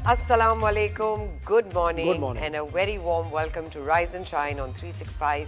Assalamu alaikum, good morning and a very warm welcome to Rise and Shine on 365.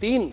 3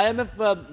IMF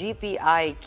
GPI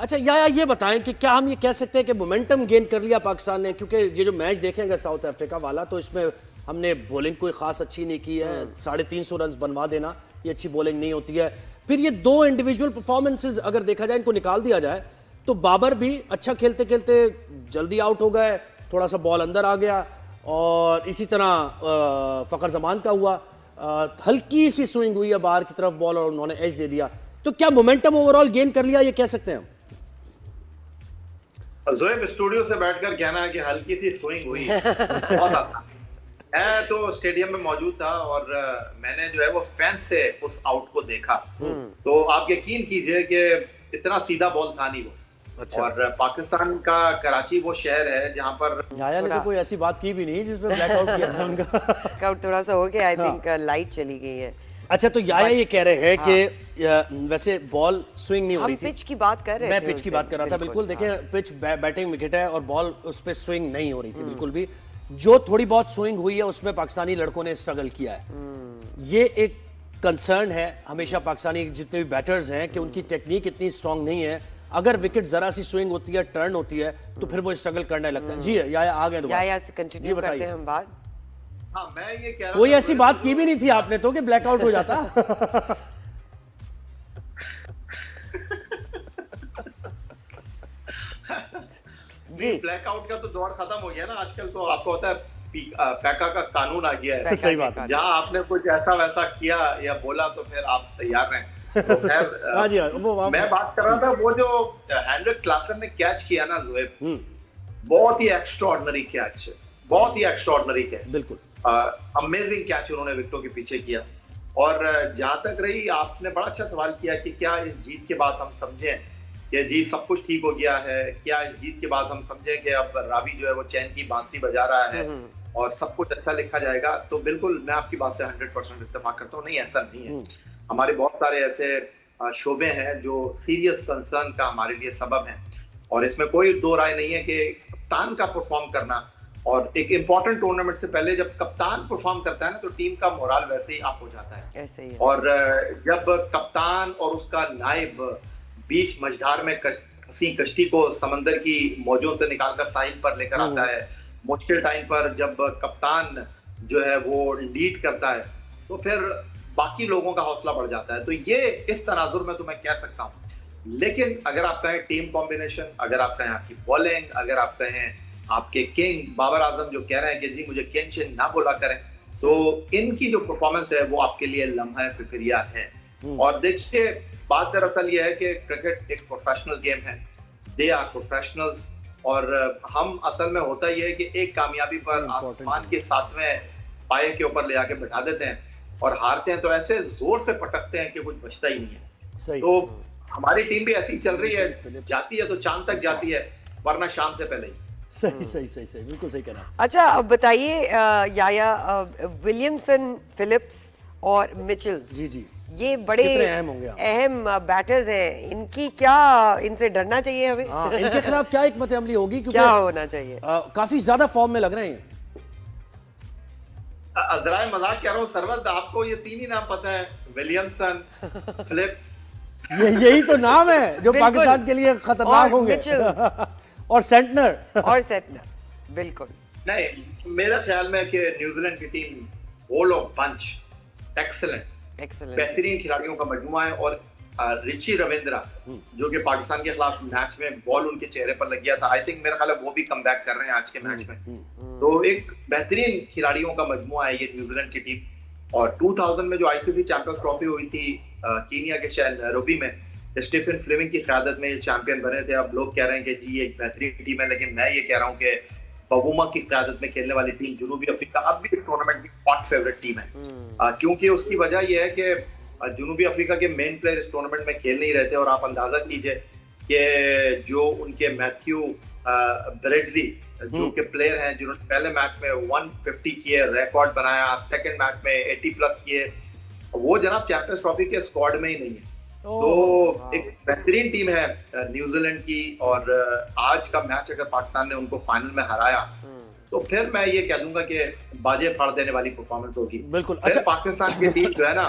اچھا یہ بتائیں کہ کیا ہم یہ کہہ سکتے ہیں کہ مومنٹم گین کر لیا پاکستان نے؟ کیونکہ یہ جو میچ دیکھیں اگر ساؤتھ افریقہ والا تو اس میں ہم نے بولنگ کوئی خاص اچھی نہیں کی ہے. 350 رنز بنوا دینا یہ اچھی بولنگ نہیں ہوتی ہے. پھر یہ 2 انڈیویجول پرفارمنسز اگر دیکھا جائے ان کو نکال دیا جائے تو بابر بھی اچھا کھیلتے کھیلتے جلدی آؤٹ ہو گئے, تھوڑا سا بال اندر آ گیا, اور اسی طرح فخر زمان کا ہوا, ہلکی سی سوئنگ ہوئی ہے باہر کی طرف بال اور انہوں نے ایج دے دیا. تو کیا مومنٹم اوور آل گین کر لیا یہ کہہ سکتے ہیں ہم؟ زویب اسٹوڈیو سے بیٹھ کر کہنا ہے کہ ہلکی سی سوئنگ ہوئی ہے بہت آسان. میں تو اسٹیڈیم میں موجود تھا اور میں نے جو ہے وہ فینس سے اس آؤٹ کو دیکھا, تو آپ یقین کیجئے کہ اتنا سیدھا بال تھا نہیں وہ. اور پاکستان کا کراچی وہ شہر ہے جہاں پر یایا نے تو کوئی ایسی بات کی بھی نہیں جس میں بلیک آؤٹ کیا تھا ان کا. آؤٹ تھوڑا سا ہو گیا, آئی تھنک لائٹ چلی گئی ہے. اچھا تو یایا یہ کہہ رہے ہیں کہ ویسے بال سوئنگ نہیں ہو رہی تھی. ہم پچ کی بات کر رہے تھے, میں پچ کی بات کر رہا تھا. بالکل دیکھیں پچ بیٹنگ وکٹ ہے اور بال اس پہ سوئنگ نہیں ہو رہی تھی بالکل بھی. جو تھوڑی بہت سوئنگ ہوئی ہے اس میں پاکستانی لڑکوں نے اسٹرگل کیا ہے. یہ ایک کنسرن ہے ہمیشہ پاکستانی جتنے بھی بیٹرز ہیں کہ ان کی ٹیکنیک اتنی اسٹرانگ نہیں ہے. اگر وکٹ ذرا سی سوئنگ ہوتی ہے, ٹرن ہوتی ہے, تو پھر وہ اسٹرگل کرنے لگتا ہے. جی یایا آ گئے دوبارہ. یایا سے کنٹینیو کرتے ہیں ہم بات. ہاں میں یہ کہہ رہا کوئی ایسی بات کی بھی نہیں تھی آپ نے تو کہ بلیک آؤٹ ہو جاتا. جی بلیک آؤٹ کا تو دور ختم ہو گیا نا آج کل. تو آپ کو ہوتا ہے پیکا کا قانون آ گیا ہے. صحیح بات ہے. جہاں آپ نے کچھ ایسا ویسا کیا یا بولا تو پھر آپ تیار رہیں. تو خیر میں بات کر رہا تھا وہ جو ہینڈرک کلاسن نے کیچ کیا نا زہیب, بہت ہی ایکسٹراڈنری کیچ ہے, بہت ہی ایکسٹراڈنری کیچ. بالکل امیزنگ کیچ انہوں نے وکٹوں کے پیچھے کیا. اور جہاں تک رہی آپ نے بڑا اچھا سوال کیا کہ کیا اس جیت کے بعد ہم سمجھیں کہ جی سب کچھ ٹھیک ہو گیا ہے, کیا اس جیت کے بعد ہم سمجھیں کہ اب راوی جو ہے وہ چین کی بانسری بجا رہا ہے اور سب کچھ اچھا لکھا جائے گا. تو بالکل میں آپ کی بات سے 100% اتفاق کرتا ہوں. نہیں, ایسا نہیں ہے. ہمارے بہت سارے ایسے شعبے ہیں جو سیریس کنسرن کا ہمارے لیے سبب ہیں, اور اس میں کوئی دو رائے نہیں ہے کہ کپتان کا پرفارم کرنا, اور ایک امپورٹنٹ ٹورنامنٹ سے پہلے جب کپتان پرفارم کرتا ہے نا تو ٹیم کا مورال ویسے ہی اپ ہو جاتا ہے. ایسے ہی. اور جب کپتان اور اس کا نائب بیچ مجھدار میں ہنسی کشتی کو سمندر کی موجوں سے نکال کر ساحل پر لے کر آتا ہے, مشکل ٹائم پر جب کپتان جو ہے وہ لیڈ کرتا ہے تو پھر باقی لوگوں کا حوصلہ بڑھ جاتا ہے. تو یہ اس تناظر میں تو میں کہہ سکتا ہوں. لیکن اگر آپ کہیں ٹیم کمبینیشن, اگر آپ کہیں آپ کی بالنگ, اگر آپ کہیں آپ کے کنگ بابر اعظم جو کہہ رہے ہیں کہ جی مجھے کینشن نہ بولا کریں, تو ان کی جو پرفارمنس ہے وہ آپ کے لیے لمحہ فکریہ ہے. اور دیکھیے بات دراصل یہ ہے کہ کرکٹ ایک پروفیشنل گیم ہے, دے آر پروفیشنلز, اور ہم اصل میں ہوتا یہ ہے کہ ایک کامیابی پر آسمان کے 7ویں پائے کے اوپر لے جا کے بٹھا دیتے ہیں, اور ہارتے ہیں تو ایسے زور سے پٹکتے ہیں کہ کچھ بچتا ہی نہیں ہے. تو ہماری ٹیم بھی ایسی چل رہی ہے, جاتی ہے تو چاند تک جاتی ہے, ورنہ شام سے پہلے ہی. صحیح بالکل صحیح کہنا. اچھا اب بتائیے یایا, ولیمسن, فلپس اور مچل, جی یہ بڑے اہم بیٹرز ہیں, ان کی کیا, ان سے ڈرنا چاہیے ہمیں؟ ان کے خلاف کیا حکمت عملی ہوگی, کیا ہونا چاہیے؟ کافی زیادہ فارم میں لگ رہے ہیں. ذرائع مذاق کہہ رہا ہوں سرورد, آپ کو یہ 3 ہی نام پتہ ہے, ولیمسن, فلپس, یہی تو نام ہے جو پاکستان کے لیے خطرناک ہوں گے, اور سینٹنر. بالکل نہیں, میرا خیال میں کہ New Zealand team whole of bench excellent, بہترین کھلاڑیوں کا مجموعہ ہے. اور رچی رویندرا جو کہ پاکستان کے خلاف میچ میں بال ان کے چہرے پر لگ گیا تھا, آئی تھنک میرا خیال ہے وہ بھی کم بیک کر رہے ہیں آج کے میچ میں. تو ایک بہترین کھلاڑیوں کا مجموعہ ہے یہ نیوزی لینڈ کی ٹیم. اور 2000 میں جو آئی سی سی چیمپئنز ٹرافی ہوئی تھی کینیا کے شہر نیروبی میں, اسٹیفن فلیمنگ کی قیادت میں یہ چیمپئن بنے تھے. اب لوگ کہہ رہے ہیں کہ جی یہ ایک بہترین ٹیم ہے, لیکن میں یہ کہہ رہا ہوں کہ بوما کی قیادت میں کھیلنے والی ٹیم جنوبی افریقہ اب بھی ٹورنامنٹ کی ہاٹ فیورٹ ٹیم ہے, کیونکہ اس کی وجہ یہ ہے کہ جنوبی افریقہ کے مین پلیئر اس ٹورنامنٹ میں کھیل نہیں رہے تھے. اور آپ اندازہ کیجئے کہ جو ان کے میتھیو بریڈزی جو کہ پلیئر ہیں جنہوں نے پہلے میچ میں 150 کیے, ریکارڈ بنایا, سیکنڈ میچ میں 80+ کیے, وہ جناب چیمپئنز ٹرافی کے اسکواڈ میں ہی نہیں ہے. تو ایک بہترین ٹیم ہے نیوزی لینڈ کی, اور آج کا میچ اگر پاکستان نے ان کو فائنل میں ہرایا تو پھر میں یہ کہہ دوں گا کہ باجے پھاڑ دینے والی پرفارمنس ہوگی. بالکل. اچھا پاکستان کی ٹیم جو ہے نا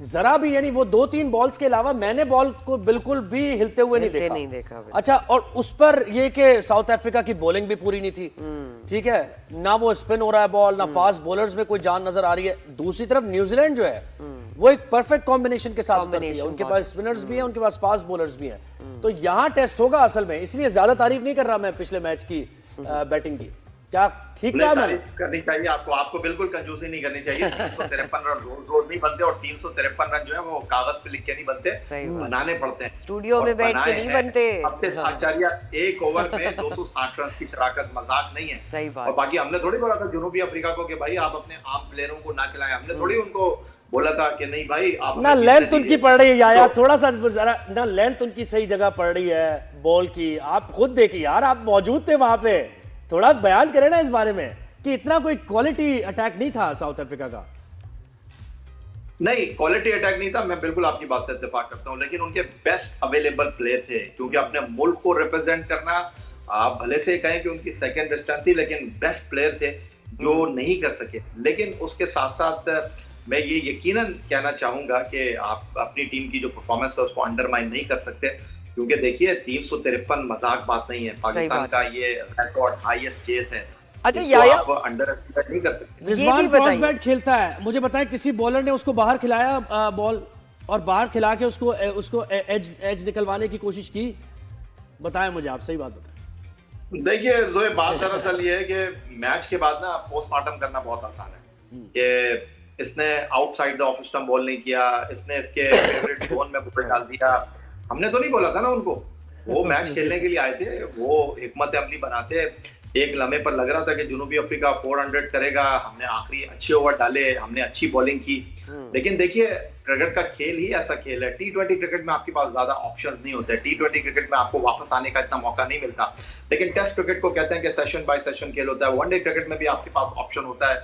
ذرا بھی یعنی وہ 2-3 بالز کے علاوہ میں نے بال کو بالکل بھی ہلتے ہوئے نہیں دیکھا. اچھا اور اس پر یہ کہ ساؤتھ افریقہ کی بولنگ بھی پوری نہیں تھی, ٹھیک ہے, نہ وہ اسپن ہو رہا ہے بال, نہ فاسٹ بولرز میں کوئی جان نظر آ رہی ہے. دوسری طرف نیوزی لینڈ جو ہے وہ ایک پرفیکٹ کمبینیشن کے ساتھ اترتی ہے, ان کے پاس اسپنرز بھی ہیں, ان کے پاس فاسٹ بولرز بھی ہیں. تو یہاں ٹیسٹ ہوگا اصل میں, اس لیے زیادہ تعریف نہیں کر رہا میں پچھلے میچ کی بیٹنگ کی. کیا ٹھیک کہا میں نے؟ کرنی چاہیے آپ کو بالکل کنجوسی نہیں کرنی چاہیے. 353 رن روز نہیں بنتے, اور 353 رن جو ہے وہ کاغذ پہ لکھ کے نہیں بنتے, بنانے پڑتے ہیں, اسٹوڈیو میں بیٹھ کے نہیں بنتے. ایک اوور میں 260 رن کی شراکت مذاق نہیں ہے. اور باقی ہم نے تھوڑی بولا تھا جنوبی افریقہ کو کہ بھائی آپ اپنے عام پلیئروں کو نہ کھلائیں, ہم نے تھوڑی ان کو بولا تھا کہ نہیں بھائی آپ نہ لینتھ ان کی پڑ رہی ہے یا تھوڑا سا ذرا نہ لینتھ ان کی صحیح جگہ پڑ رہی ہے بال کی. آپ خود دیکھیں یار, آپ موجود تھے وہاں پہ, تھوڑا بیان کریں نا اس بارے میں کہ اتنا کوئی کوالٹی اٹیک نہیں تھا ساؤتھ افریقہ کا. نہیں کوالٹی اٹیک نہیں تھا, میں بالکل آپ کی بات سے اتفاق کرتا ہوں, لیکن ان کے بیسٹ اویلیبل پلیئر تھے, کیونکہ اپنے ملک کو ریپرزینٹ کرنا, آپ بھلے سے کہیں کہ ان کی سیکنڈ ڈسٹنس تھی, لیکن بیسٹ پلیئر تھے جو نہیں کر سکے. لیکن اس کے ساتھ ساتھ میں یہ یقیناً کہنا چاہوں گا کہ آپ اپنی ٹیم کی جو پرفارمنس ہے اس کو انڈرمائن نہیں کر سکتے, کیونکہ دیکھیے 353 مذاق بات نہیں ہے, پاکستان کا یہ ریکارڈ ہائیسٹ چیس ہے. اچھا یایا آپ انڈر ایسٹیمیٹ نہیں کر سکتے. رضوان کراس بیٹ کھیلتا ہے, مجھے بتائیں کسی بالر نے اس کو باہر کھلایا بال, اور باہر کھلا کے اس کو ایج نکلوانے کی کوشش کی؟ بتائیں مجھے, آپ صحیح بات بتائیں. دیکھیے زوئے, بات دراصل یہ ہے کہ میچ کے بعد نا پوسٹ مارٹم کرنا بہت آسان ہے کہ اس نے outside the off stump ball نہیں کیا, اس نے اس کے فیوریٹ زون میں بال ڈال دیا. ہم نے تو نہیں بولا تھا نا ان کو, وہ میچ کھیلنے کے لیے آئے تھے, وہ حکمت عملی بناتے. ایک لمحے پر لگ رہا تھا کہ جنوبی افریقہ 400 کرے گا, ہم نے آخری اچھے اوور ڈالے, ہم نے اچھی بالنگ کی. لیکن دیکھیے کرکٹ کا کھیل ہی ایسا کھیل ہے, T20 کرکٹ میں آپ کے پاس زیادہ آپشنز نہیں ہوتے, T20 کرکٹ میں آپ کو واپس آنے کا اتنا موقع نہیں ملتا. لیکن ٹیسٹ کرکٹ کو کہتے ہیں کہ سیشن بائی سیشن کھیل ہوتا ہے. ون ڈے کرکٹ میں بھی آپ کے پاس آپشن ہوتا ہے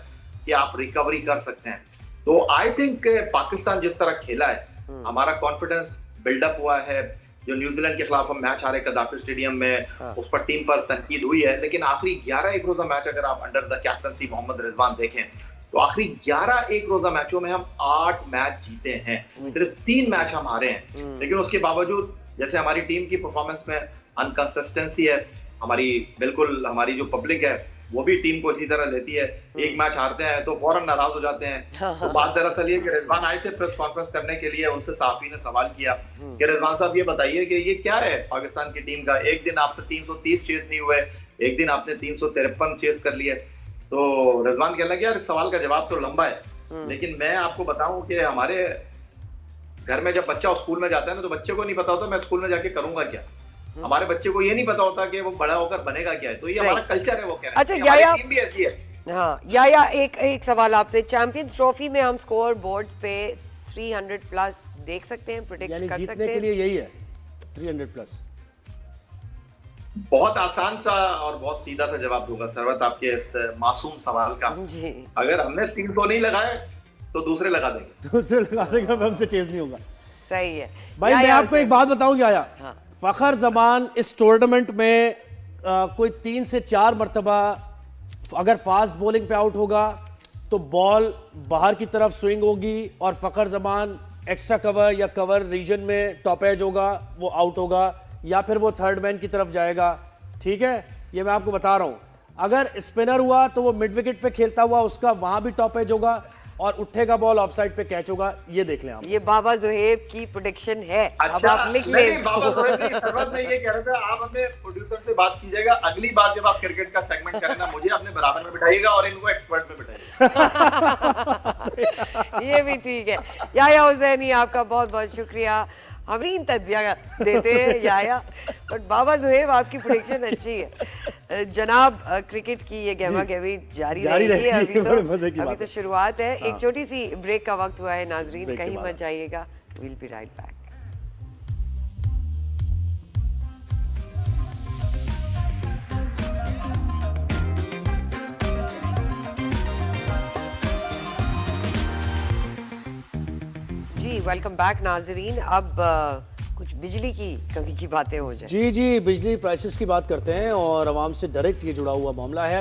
کہ آپ ریکوری کر سکتے ہیں. تو آئی تھنک پاکستان جس طرح کھیلا ہے, ہمارا کانفیڈنس بلڈ اپ ہوا ہے. جو نیوزی لینڈ کے خلاف ہم میچ ہارے قذافی اسٹیڈیم میں, اس پر ٹیم پر تنقید ہوئی ہے, لیکن آخری 11 ایک روزہ میچ اگر آپ انڈر دا کیپٹنسی محمد رضوان دیکھیں تو آخری 11 ایک روزہ میچوں میں ہم 8 میچ جیتے ہیں, صرف 3 میچ ہم ہارے ہیں. لیکن اس کے باوجود جیسے ہماری ٹیم کی پرفارمنس میں انکنسسٹنسی ہے, ہماری بالکل ہماری جو پبلک ہے وہ بھی ٹیم کو اسی طرح لیتی ہے. ایک میچ ہارتے ہیں تو فوراً ناراض ہو جاتے ہیں. تو بات دراصل یہ کہ رضوان آئے تھے پریس کانفرنس کرنے کے لیے, ان سے صحافی نے سوال کیا کہ رضوان صاحب یہ بتائیے کہ یہ کیا ہے پاکستان کی ٹیم کا, ایک دن آپ سے 330 چیز نہیں ہوئے, ایک دن آپ نے 353 چیز کر لیے. تو رضوان کہنے لگا یار اس سوال کا جواب تو لمبا ہے, لیکن میں آپ کو بتاؤں کہ ہمارے گھر میں جب بچہ اسکول میں جاتا ہے نا تو بچے کو نہیں پتا ہوتا میں اسکول میں جا کے کروں گا کیا. ہمارے بچے کو یہ نہیں پتا ہوتا کہ وہ بڑا ہو کر بنے گا کیا ہے. تو یہ ہمارا کلچر ہے, وہ کہہ رہے ہیں. اچھا یایا, ٹیم بھی ایسی ہے. ہاں یایا, ایک سوال آپ سے, چیمپئنز ٹرافی میں ہم سکور بورڈز پہ 300 پلس دیکھ سکتے ہیں, پریڈکٹ کر سکتے ہیں؟ جیتنے کے لیے یہی ہے 300 پلس. بہت آسان سا اور بہت سیدھا سا جواب دوں گا سروت آپ کے اس معصوم سوال کا. اگر ہم نے 300 نہیں لگائے تو دوسرے لگا دیں گے. دوسرے لگا دیں گے, ہم سے چیز نہیں ہوگا. صحیح ہے بھائی. میں آپ کو ایک بات بتاؤں گا, فخر زمان اس ٹورنامنٹ میں کوئی 3 سے 4 مرتبہ اگر فاسٹ بولنگ پہ آؤٹ ہوگا تو بال باہر کی طرف سوئنگ ہوگی, اور فخر زمان ایکسٹرا کور یا کور ریجن میں ٹاپ ایج ہوگا, وہ آؤٹ ہوگا, یا پھر وہ تھرڈ مین کی طرف جائے گا. ٹھیک ہے, یہ میں آپ کو بتا رہا ہوں. اگر اسپنر ہوا تو وہ مڈ وکٹ پہ کھیلتا ہوا, اس کا وہاں بھی ٹاپ ایج ہوگا, اور اٹھے گا بال آف سائڈ پہ کیچ ہوگا. یہ دیکھ لیں آپ. یہ بابا زہیب کی پریڈکشن ہے. اب آپ لکھ لیں. بابا زہیب نہیں, سروت میں یہ کہہ رہا تھا آپ اپنے پروڈیوسر سے بات کیجیے گا, اگلی بار جب آپ کرکٹ کا سیگمنٹ کریں نا مجھے اپنے برابر میں بٹھائیے گا اور ان کو ایکسپرٹ میں بٹھائیے. یہ بھی ٹھیک ہے. یایا حسینی آپ کا بہت بہت شکریہ. ہمیں تجزیہ دیتے ہیں یایا, بٹ بابا زہیب آپ کی پریڈکشن اچھی ہے. جناب کرکٹ کی یہ گہما گہمی جاری رہے گی. ابھی تو شروعات ہے. ایک چھوٹی سی بریک کا وقت ہوا ہے ناظرین, کہیں مت جائیے گا. We'll be right back. جی ویلکم بیک ناظرین. اب کچھ بجلی کی کمی کی باتیں ہو جائیں. جی بجلی پرائسز کی بات کرتے ہیں, اور عوام سے ڈائریکٹ یہ جڑا ہوا معاملہ ہے.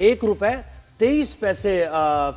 ₹1.23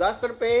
₹10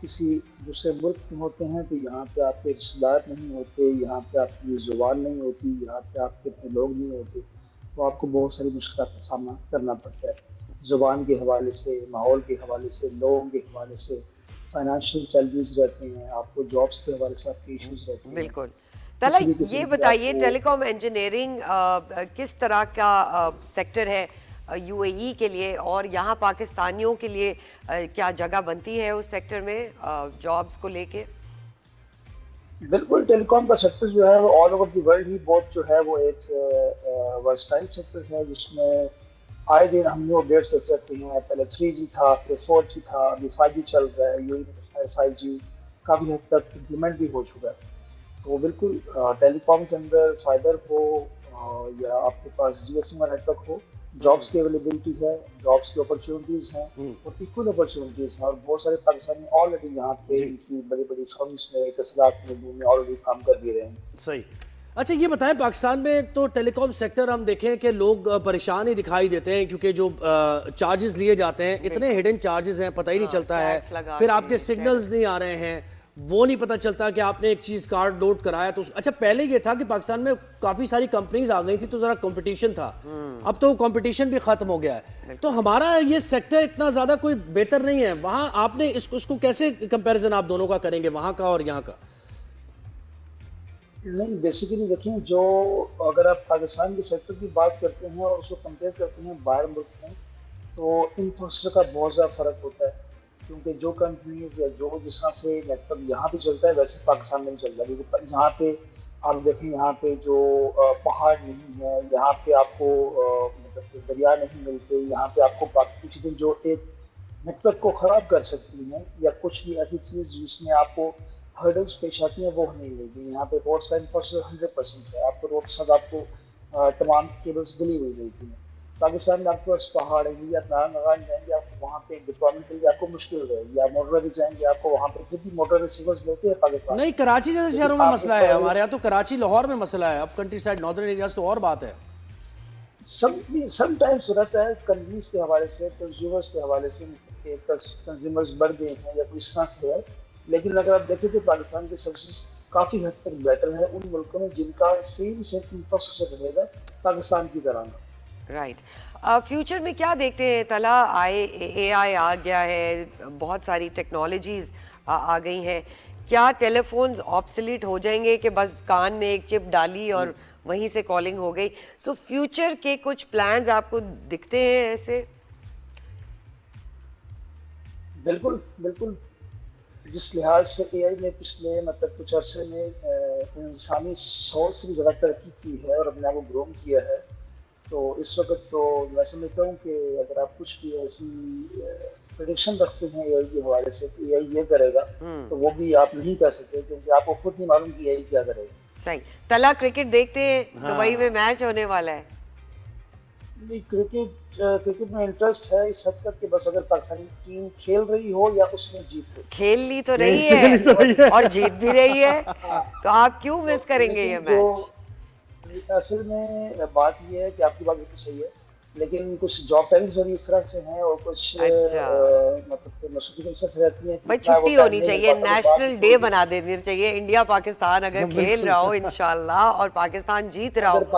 کسی دوسرے ملک میں ہوتے ہیں تو یہاں پہ آپ کے رشتے دار نہیں ہوتے، یہاں پہ آپ کی زبان نہیں ہوتی، یہاں پہ آپ کے اپنے لوگ نہیں ہوتے، تو آپ کو بہت ساری مشکلات کا سامنا کرنا پڑتا ہے، زبان کے حوالے سے، ماحول کے حوالے سے، لوگوں کے حوالے سے، فائنانشیل چیلنجز رہتے ہیں، آپ کو جابس کے حوالے سے آپ کے ایشوز رہتے ہیں۔ بالکل۔ طلحہ یہ بتائیے ٹیلی کام انجینئرنگ کس طرح کا سیکٹر ہے یو اے ای کے لیے، اور یہاں پاکستانیوں کے لیے کیا جگہ بنتی ہے اس سیکٹر میں جابس کو لے کے؟ بالکل، ٹیلی کام کا سیکٹر جو ہے وہ آل اوور دی ورلڈ ہی بہت جو ہے وہ ایک ورسٹائل سیکٹر ہے، جس میں آئے دن ہم نیو اپڈیٹس دیتے رہتے ہیں۔ پہلے 3G تھا، پھر 4G تھا، ابھی 5G چل رہا ہے، یو اے میں 5G کافی حد تک امپلیمنٹ بھی ہو چکا ہے۔ تو بالکل ٹیلی کام کے اندر فائبر ہو یا آپ کے پاس جی ایس ایم نیٹ ورک ہو، جابس کی اویلیبلٹی ہے، جابس کی اپرچونیٹیز ہیں اور ایکول اپرچونیٹیز ہیں، اور بہت سارے پاکستانی آلریڈی یہاں پہ ان کی بڑی بڑی فرمز میں، اتصالات میں آلریڈی کام کر بھی رہے ہیں۔ صحیح۔ اچھا یہ بتائیں، پاکستان میں تو ٹیلی کام سیکٹر ہم دیکھیں کہ لوگ پریشان ہی دکھائی دیتے ہیں، کیونکہ جو چارجز لیے جاتے ہیں اتنے ہڈن چارجز ہیں، پتہ ہی نہیں چلتا ہے، پھر آپ کے سگنلز نہیں آ رہے ہیں، وہ نہیں پتہ چلتا کہ آپ نے ایک چیز کارڈ لوڈ کرایا تو اچھا پہلے یہ تھا کہ پاکستان میں کافی ساری کمپنیز آ گئی تھی تو ذرا کمپٹیشن تھا، اب تو کمپٹیشن بھی ختم ہو گیا ہے، تو ہمارا یہ سیکٹر اتنا زیادہ کوئی بہتر نہیں ہے، وہاں آپ نے اس کو کیسے کمپیریزن آپ دونوں کا کریں گے، وہاں کا اور یہاں کا؟ نہیں، بیسیکلی دیکھیں، جو اگر آپ پاکستان کے سیکٹر کی بات کرتے ہیں اور اس کو کمپیئر کرتے ہیں باہر ملک میں، تو انفراسٹرکچر کا بہت زیادہ فرق ہوتا ہے، کیونکہ جو کمپنیز یا جو جس طرح سے نیٹ ورک یہاں پہ چلتا ہے ویسے پاکستان میں نہیں چلتا، کیونکہ یہاں پہ آپ دیکھیں، یہاں پہ جو پہاڑ نہیں ہے، یہاں پہ آپ کو مطلب دریا نہیں ملتے، یہاں پہ آپ کو باقی چیزیں جو ایک نیٹ ورک کو خراب کر سکتی ہیں یا کچھ بھی ایسی چیز جس میں آپ کو ہرڈلس پیش آتی ہیں وہ نہیں ملتی۔ یہاں پہ بہت سارا انفراسٹرکچر 100% ہے، آپ کو روڈ ساتھ آپ کو تمام کیبلز ڈلی ہوئی ملتی ہیں۔ پاکستان میں آپ کے پاس پہاڑ ہے، یا ناران نگان جائیں گے آپ کو وہاں پہ ڈپلائمنٹ کے لیے آپ کو مشکل رہے گی، آپ موٹر بھی جائیں گے آپ کو وہاں پہ پھر بھی موٹر ریسیورز ملتے ہیں پاکستان نہیں، کراچی جیسے شہروں میں مسئلہ ہے، ہمارے یہاں تو کراچی لاہور میں مسئلہ ہے، اب کنٹری سائڈ ناردرن ایریاز تو اور بات ہے۔ سم ٹائمز رہتا ہے کنوینس کے حوالے سے، کنزیومرز کے حوالے سے، کنزیومرز بڑھ گئے ہیں یا کوئی اس طرح سے ہے، لیکن اگر آپ دیکھیں تو پاکستان کی سروسز کافی حد تک بیٹر ہے ان ملکوں میں جن کا سیم انفراسٹرکچر رہے گا پاکستان کی طرح کا۔ رائٹ۔ فیوچر میں کیا دیکھتے ہیں طلحہ؟ اے آئی آ گیا ہے، بہت ساری ٹیکنالوجیز آ گئی ہیں، کیا ٹیلی فونز آبسلیٹ ہو جائیں گے کہ بس کان میں ایک چپ ڈالی اور وہیں سے کالنگ ہو گئی؟ سو فیوچر کے کچھ پلانز آپ کو دکھتے ہیں ایسے؟ بالکل بالکل، جس لحاظ سے اے آئی نے پچھلے مطلب کچھ عرصے میں انسانی سوچ سے بھی زیادہ ترقی کی ہے اور اپنے آپ کو گروم کیا ہے، تو اس وقت تو میں سمجھتا ہوں کہ اگر آپ کچھ بھی ایسی پریڈکشن رکھتے ہیں اے آئی کے حوالے سے کہ اے آئی یہ کرے گا، تو وہ بھی آپ نہیں کر سکتے، کیونکہ آپ کو خود نہیں معلوم کہ اے آئی کیا کرے گا۔ صحیح۔ طلحہ کرکٹ دیکھتے ہیں؟ دبئی میں میچ ہونے والا ہے۔ نہیں، کرکٹ میں انٹرسٹ ہے اس حد تک کہ بس اگر پاکستانی ٹیم کھیل رہی ہو یا اس میں جیت ہو۔ کھیل لی تو رہی ہے اور جیت بھی رہی ہے، تو آپ کیوں مس کریں گے یہ میچ؟ اصل میں بات یہ ہے کہ آپ کی بات بالکل صحیح ہے، لیکن کچھ جاب ٹائمز بھی اس طرح سے ہیں اور کچھ مطلب مصروفیت اس طرح سے رہتی ہیں۔ بھائی چھٹی ہونی چاہیے، نیشنل ڈے بنا دینی چاہیے، انڈیا پاکستان اگر کھیل رہا ہو انشاءاللہ اور پاکستان جیت رہا ہو، اگر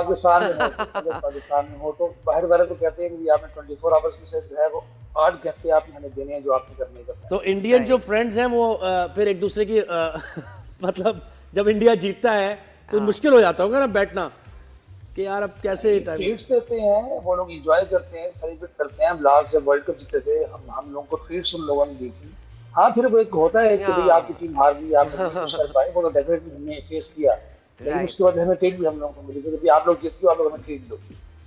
پاکستان میں ہو تو باہر والے تو کہتے ہیں کہ آپ نے 24 آورس میں سے جو ہے وہ 8 گھنٹے آپ نے ہمیں دینے ہیں جو آپ نے کرنے کا۔ تو انڈین جو فرینڈز ہیں وہ پھر ایک دوسرے کی مطلب جب انڈیا جیتتا ہے تو مشکل ہو جاتا ہوگا نا بیٹھنا کہ یار اب کیسے ٹریٹس دیتے ہیں، وہ لوگ انجوائے کرتے ہیں، سیلیبریٹ کرتے ہیں۔ ہم لاسٹ جب ورلڈ کپ جیتے تھے ہم لوگوں کو ٹریٹس ان لوگوں نے دی تھی۔ ہاں پھر وہ ایک ہوتا ہے کہ آپ کی ٹیم ہار گئی، آپ نہیں کچھ کر پائے، وہ تو ڈیفینیٹلی ہم نے فیس کیا، لیکن اس کے بعد ہمیں ٹریٹ بھی ہم لوگوں کو ملی تھی کہ آپ لوگ جیت گئے، آپ لوگ ہمیں ٹریٹ دو۔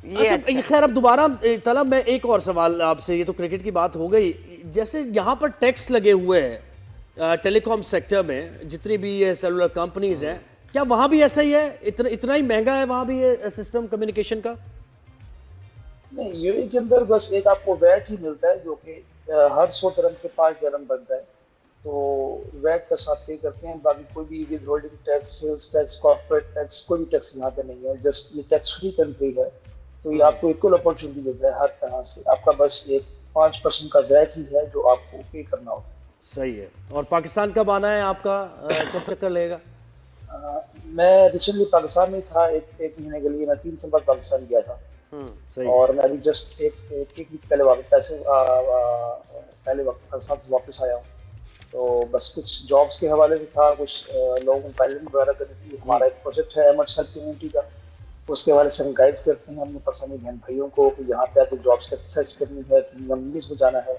اچھا خیر، اب دوبارہ طلحہ میں ایک اور سوال آپ سے، یہ تو کرکٹ کی بات ہو گئی، جیسے یہاں پر ٹیکس لگے ہوئے ہیں ٹیلی کام سیکٹر میں، جتنی بھی یہ سیلولر کمپنیز ہیں، کیا وہاں بھی ایسا ہی ہے؟ اتنا ہی مہنگا ہے وہاں بھی یہ سسٹم کمیونیکیشن کا؟ نہیں، یو اے کے اندر بس ایک آپ کو ویٹ ہی ملتا ہے جو کہ ہر 100 درہم کے 5 درہم بنتا ہے، تو ویٹ کا ساتھ پے کرتے ہیں، باقی کوئی بھی withholding tax, sales tax, corporate tax, کوئی بھی ٹیکس یہاں پہ نہیں ہے، جسٹ یہ ٹیکس فری کنٹری ہے، تو یہ آپ کو ایکول اپرچونٹی دیتا ہے ہر طرح سے، آپ کا بس ایک 5% کا ویٹ ہی ہے جو آپ کو پے کرنا ہوتا ہے۔ صحیح ہے. اور پاکستان کب آنا ہے آپ کا, کب چکر لے گا؟ میں ریسنٹلی پاکستان میں تھا, ایک مہینے کے لیے. میں 3 سال بعد پاکستان گیا تھا, اور میں ابھی جسٹ ایک ویک پہلے پاکستان سے واپس آیا ہوں. تو بس کچھ جابس کے حوالے سے تھا, کچھ لوگوں کو گائیڈنگ وغیرہ کرنی تھی. ہمارا ایک پروجیکٹ ہے ایمرس ہیلپ کمیونٹی کا, اس کے حوالے سے ہم گائڈ کرتے ہیں اپنے پاکستانی بہن بھائیوں کو کہ یہاں پہ آپ کو جابس کی سرچ کرنی ہے, انگلش میں جانا ہے,